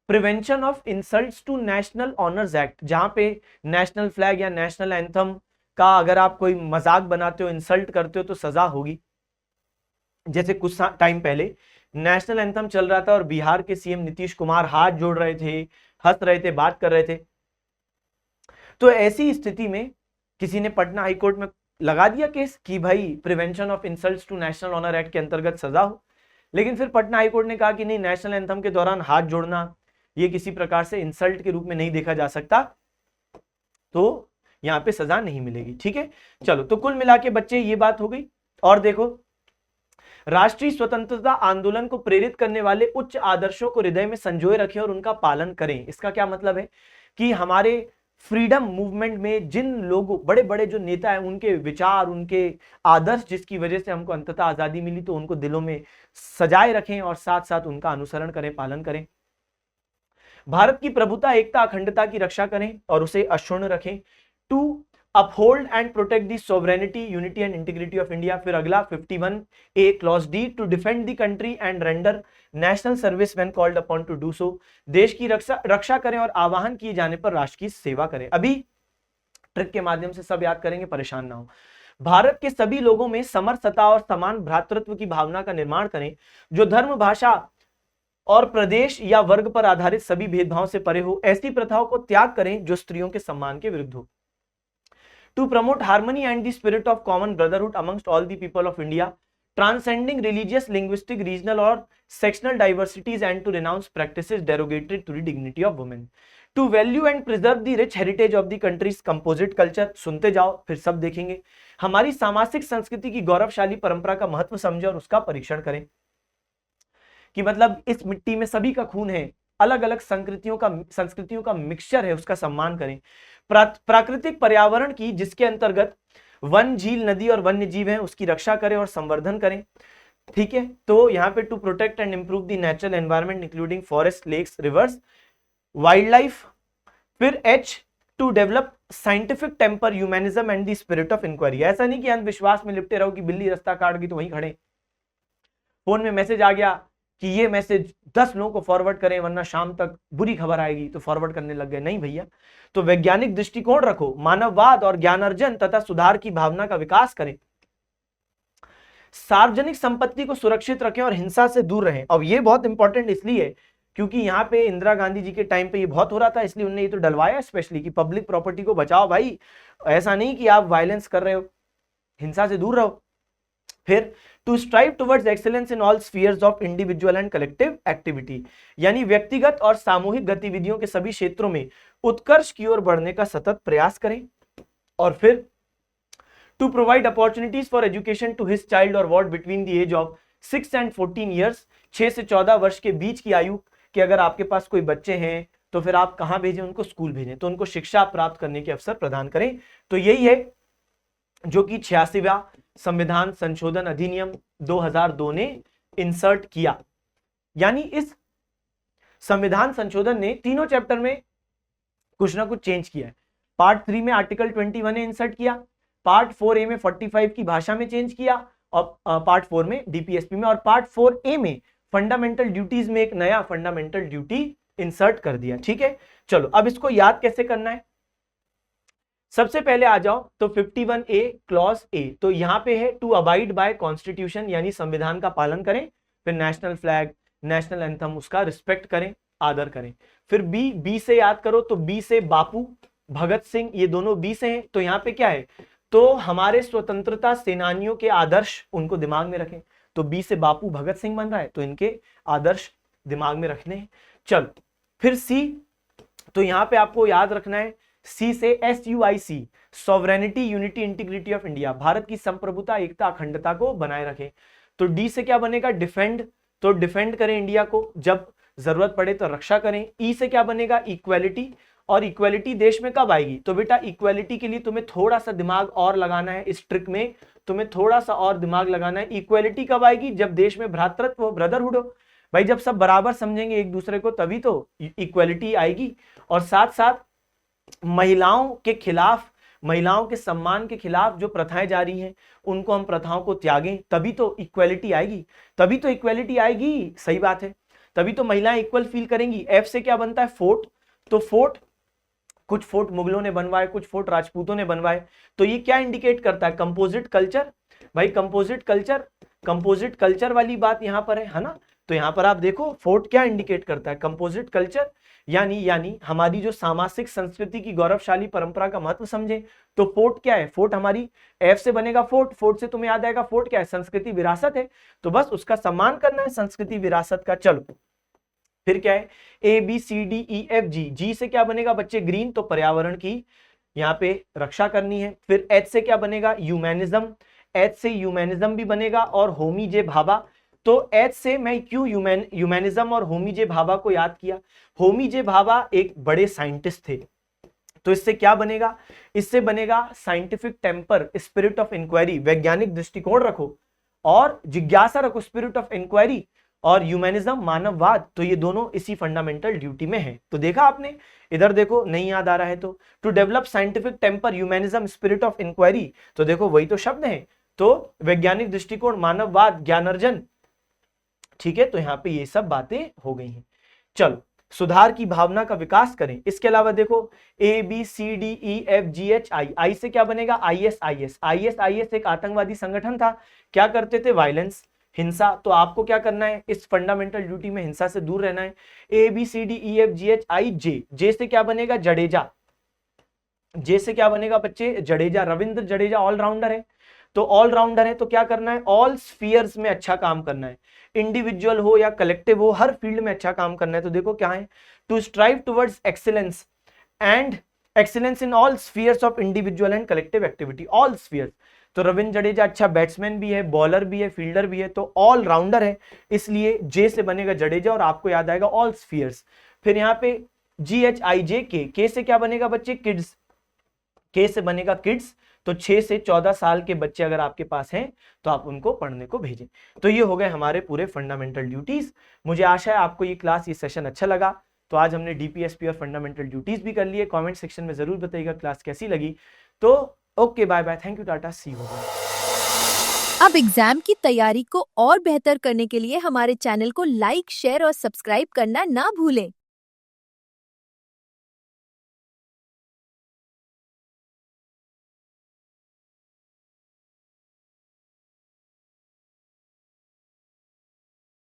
prevention of insults to national honours act, जहां पे नेशनल फ्लैग या नेशनल एंथम का अगर आप कोई मजाक बनाते हो, इंसल्ट करते हो तो सजा होगी। जैसे कुछ टाइम पहले नेशनल एंथम चल रहा था और बिहार के सीएम नीतीश कुमार हाथ जोड़ रहे थे, हंस रहे थे, बात कर रहे थे, तो ऐसी स्थिति में किसी ने पटना हाईकोर्ट में लगा दिया केस कि भाई prevention of insults to national honour act के अंतर्गत सजा हो। लेकिन फिर पटना हाईकोर्ट ने कहा कि नहीं, नेशनल एंथम के दौरान हाथ जोड़ना ये किसी प्रकार से इंसल्ट के रूप में नहीं देखा जा सकता, तो यहां पे सजा नहीं मिलेगी। ठीक है, चलो, तो कुल मिला के बच्चे ये बात हो गई। और देखो, राष्ट्रीय स्वतंत्रता आंदोलन को प्रेरित करने वाले उच्च आदर्शों को हृदय में संजोए रखें और उनका पालन करें। इसका क्या मतलब है कि हमारे फ्रीडम मूवमेंट में जिन लोगों, बड़े बड़े जो नेता हैं, उनके विचार, उनके आदर्श जिसकी वजह से हमको अंततः आजादी मिली, तो उनको दिलों में सजाए रखें और साथ साथ उनका अनुसरण करें, पालन करें। भारत की प्रभुता, एकता, अखंडता की रक्षा करें और उसे अक्षुण्ण रखें। To uphold and protect the sovereignty, unity and integrity of India. फिर अगला 51A clause D, to defend the country and render national service when called upon to do so. देश की रक्षा करें और आह्वान किए जाने पर राष्ट्र की सेवा करें। अभी ट्रिक के माध्यम से सब याद करेंगे, परेशान ना हो। भारत के सभी लोगों में समरसता और समान भ्रातृत्व की भावना का निर्माण करें, जो धर्म, भाषा और प्रदेश या वर्ग पर आधारित सभी भेदभाव से परे हो। ऐसी प्रथाओं को त्याग करें जो स्त्रियों के सम्मान के विरुद्ध हो। To promote harmony and the spirit of common brotherhood amongst all the people of India, transcending religious, linguistic, regional और sectional diversities and to renounce practices derogatory to the dignity of women. To value and preserve the rich heritage of the country's composite culture. सुनते जाओ, फिर सब देखेंगे। हमारी सामाजिक संस्कृति की गौरवशाली परंपरा का महत्व समझे और उसका परीक्षण करें, कि मतलब इस मिट्टी में सभी का खून है, अलग अलग संस्कृतियों का मिक्सचर है, उसका सम्मान करें। प्राकृतिक पर्यावरण की, जिसके अंतर्गत वन, झील, नदी और वन्य जीव हैं, उसकी रक्षा करें और संवर्धन करें। ठीक है, तो यहाँ पे to protect and improve the natural environment including forest, lakes, rivers, wildlife. फिर H, to develop scientific temper, humanism and the spirit of inquiry. ऐसा नहीं कि अंधविश्वास में लिपटे रहो कि बिल्ली रास्ता काट गई तो वहीं खड़े, फोन में मैसेज आ गया कि ये मैसेज 10 लोगों को फॉरवर्ड करें वरना शाम तक बुरी खबर आएगी, तो फॉरवर्ड करने लग गए। नहीं भैया, तो वैज्ञानिक दृष्टिकोण रखो, मानववाद और ज्ञानार्जन तथा सुधार की भावना का विकास करें। सार्वजनिक संपत्ति को सुरक्षित रखें और हिंसा से दूर रहें। अब ये बहुत इंपॉर्टेंट इसलिए क्योंकि यहाँ पे इंदिरा गांधी जी के टाइम पे ये बहुत हो रहा था, इसलिए उन्होंने ये तो डलवाया स्पेशली कि पब्लिक प्रॉपर्टी को बचाओ भाई, ऐसा नहीं कि आप वायलेंस कर रहे हो, हिंसा से दूर रहो। फिर to strive towards excellence in all spheres of individual and collective activity, यानी व्यक्तिगत और सामूहिक गतिविधियों के सभी क्षेत्रों में उत्कर्ष की ओर बढ़ने का सतत प्रयास करें। और फिर to provide opportunities for education to his child और ward between the age of 6 and 14 years, 6 से 14 वर्ष के बीच की आयु के अगर आपके पास कोई बच्चे हैं तो फिर आप कहां भेजें, उनको स्कूल भेजें, तो उनको शिक्षा प्राप्त करने के अवसर प्रदान करें। तो यही है जो कि 86वां संविधान संशोधन अधिनियम 2002 ने इंसर्ट किया। यानी इस संविधान संशोधन ने तीनों चैप्टर में कुछ ना कुछ चेंज किया है। पार्ट 3 में आर्टिकल 21 ने इंसर्ट किया, पार्ट 4A में 45 की भाषा में चेंज किया, और पार्ट 4 में डीपीएसपी में, और पार्ट 4A में फंडामेंटल ड्यूटीज में एक नया फंडामेंटल ड्यूटी इंसर्ट कर दिया। ठीक है, चलो अब इसको याद कैसे करना है। सबसे पहले आ जाओ तो 51A क्लॉज A, तो यहां पे है टू अबाइड बाय कॉन्स्टिट्यूशन, यानी संविधान का पालन करें। फिर नेशनल फ्लैग, नेशनल एंथम, उसका रिस्पेक्ट करें, आदर करें। फिर बी से याद करो तो बी से बापू, भगत सिंह, ये दोनों बी से हैं, तो यहाँ पे क्या है, तो हमारे स्वतंत्रता सेनानियों के आदर्श उनको दिमाग में रखें। तो बी से बापू भगत सिंह बन रहा है, तो इनके आदर्श दिमाग में रखने हैं। चलो फिर सी, तो यहां पे आपको याद रखना है सी से SUIC, sovereignty unity integrity of India, Bharat की संप्रभुता एकता अखंडता को बनाए रखें। तो डी से क्या बनेगा, डिफेंड, तो डिफेंड करें इंडिया को, जब जरूरत पड़े तो रक्षा करें। ई से क्या बनेगा, इक्वेलिटी, और इक्वेलिटी देश में कब आएगी, तो बेटा इक्वेलिटी के लिए तुम्हें थोड़ा सा दिमाग और लगाना है, इस ट्रिक में तुम्हें थोड़ा सा और दिमाग लगाना है। इक्वेलिटी कब आएगी, जब देश में भ्रातृत्व हो, ब्रदरहुड हो। भाई जब सब बराबर समझेंगे एक दूसरे को तभी तो इक्वेलिटी आएगी। और साथ साथ महिलाओं के खिलाफ, महिलाओं के सम्मान के खिलाफ जो प्रथाएं जारी हैं उनको हम प्रथाओं को त्यागें, तभी तो इक्वेलिटी आएगी, तभी तो इक्वेलिटी आएगी। सही बात है, तभी तो महिलाएं इक्वल फील करेंगी। एफ से क्या बनता है, फोर्ट, तो फोर्ट, कुछ फोर्ट मुगलों ने बनवाए, कुछ फोर्ट राजपूतों ने बनवाए, तो ये क्या इंडिकेट करता है, कंपोजिट कल्चर। भाई कंपोजिट कल्चर, कंपोजिट कल्चर वाली बात यहां पर है ना। तो यहां पर आप देखो फोर्ट क्या इंडिकेट करता है, कंपोजिट कल्चर, यानी हमारी जो सामाजिक संस्कृति की गौरवशाली परंपरा का महत्व समझे। तो फोर्ट क्या है, फोर्ट हमारी, एफ से बनेगा फोर्ट, फोर्ट से तुम्हें याद आएगा फोर्ट क्या है, संस्कृति विरासत है, तो बस उसका सम्मान करना है संस्कृति विरासत का। चलो फिर क्या है, ABCDEFG, जी से क्या बनेगा बच्चे, ग्रीन, तो पर्यावरण की यहाँ पे रक्षा करनी है। फिर एच से क्या बनेगा, ह्यूमैनिज्म, एच से ह्यूमैनिज्म भी बनेगा, और होमी जे भाभा। तो एच से मैं क्यों ह्यूमैनिज्म और होमी जे भाभा को याद किया, होमी जे भाभा एक बड़े साइंटिस्ट थे, तो इससे क्या बनेगा, इससे बनेगा scientific temper, spirit of inquiry, वैज्ञानिक दृष्टिकोण रखो और जिज्ञासा रखो, स्पिरिट ऑफ इंक्वायरी, और ह्यूमैनिज्म मानववाद, तो ये दोनों इसी फंडामेंटल ड्यूटी में है। तो देखा आपने, इधर देखो नहीं याद आ रहा है तो, to develop scientific temper, humanism, spirit of inquiry, तो देखो वही तो शब्द है। तो वैज्ञानिक दृष्टिकोण, मानववाद, ज्ञानार्जन, ठीक है, तो यहाँ पे ये सब बातें हो गई हैं। चलो सुधार की भावना का विकास करें। इसके अलावा देखो ABCDEFGHI, आई से क्या बनेगा, ISIS एक आतंकवादी संगठन था, क्या करते थे, वायलेंस, हिंसा, तो आपको क्या करना है, इस फंडामेंटल ड्यूटी में हिंसा से दूर रहना है। ABCDEFGHI, जे से क्या बनेगा, जडेजा, जे से क्या बनेगा बच्चे, जडेजा, रविंद्र जडेजा ऑलराउंडर है, तो ऑलराउंडर है तो क्या करना है, ऑल स्फीयर्स में अच्छा काम करना है, इंडिविजुअल हो या कलेक्टिव हो, हर फील्ड में अच्छा काम करना है। तो देखो क्या है, to strive towards excellence and excellence in all spheres of individual and collective activity, all spheres. तो रविंद्र जडेजा अच्छा बैट्समैन भी है, बॉलर भी है, फील्डर भी है, तो ऑल राउंडर है, इसलिए जे से बनेगा जडेजा, और आपको याद आएगा ऑल स्फीयर्स। फिर यहाँ पे GHIJ, के से क्या बनेगा बच्चे, किड्स, के से बनेगा किड्स, तो 6 से 14 साल के बच्चे अगर आपके पास हैं तो आप उनको पढ़ने को भेजें। तो ये हो गए हमारे पूरे फंडामेंटल ड्यूटीज। मुझे आशा है आपको ये क्लास, ये सेशन अच्छा लगा। तो आज हमने DPSP और फंडामेंटल ड्यूटीज भी कर लिए। कमेंट सेक्शन में जरूर बताइएगा क्लास कैसी लगी। तो okay, bye bye, thank you, tata, see you. अब एग्जाम की तैयारी को और बेहतर करने के लिए हमारे चैनल को लाइक, शेयर और सब्सक्राइब करना ना भूलें।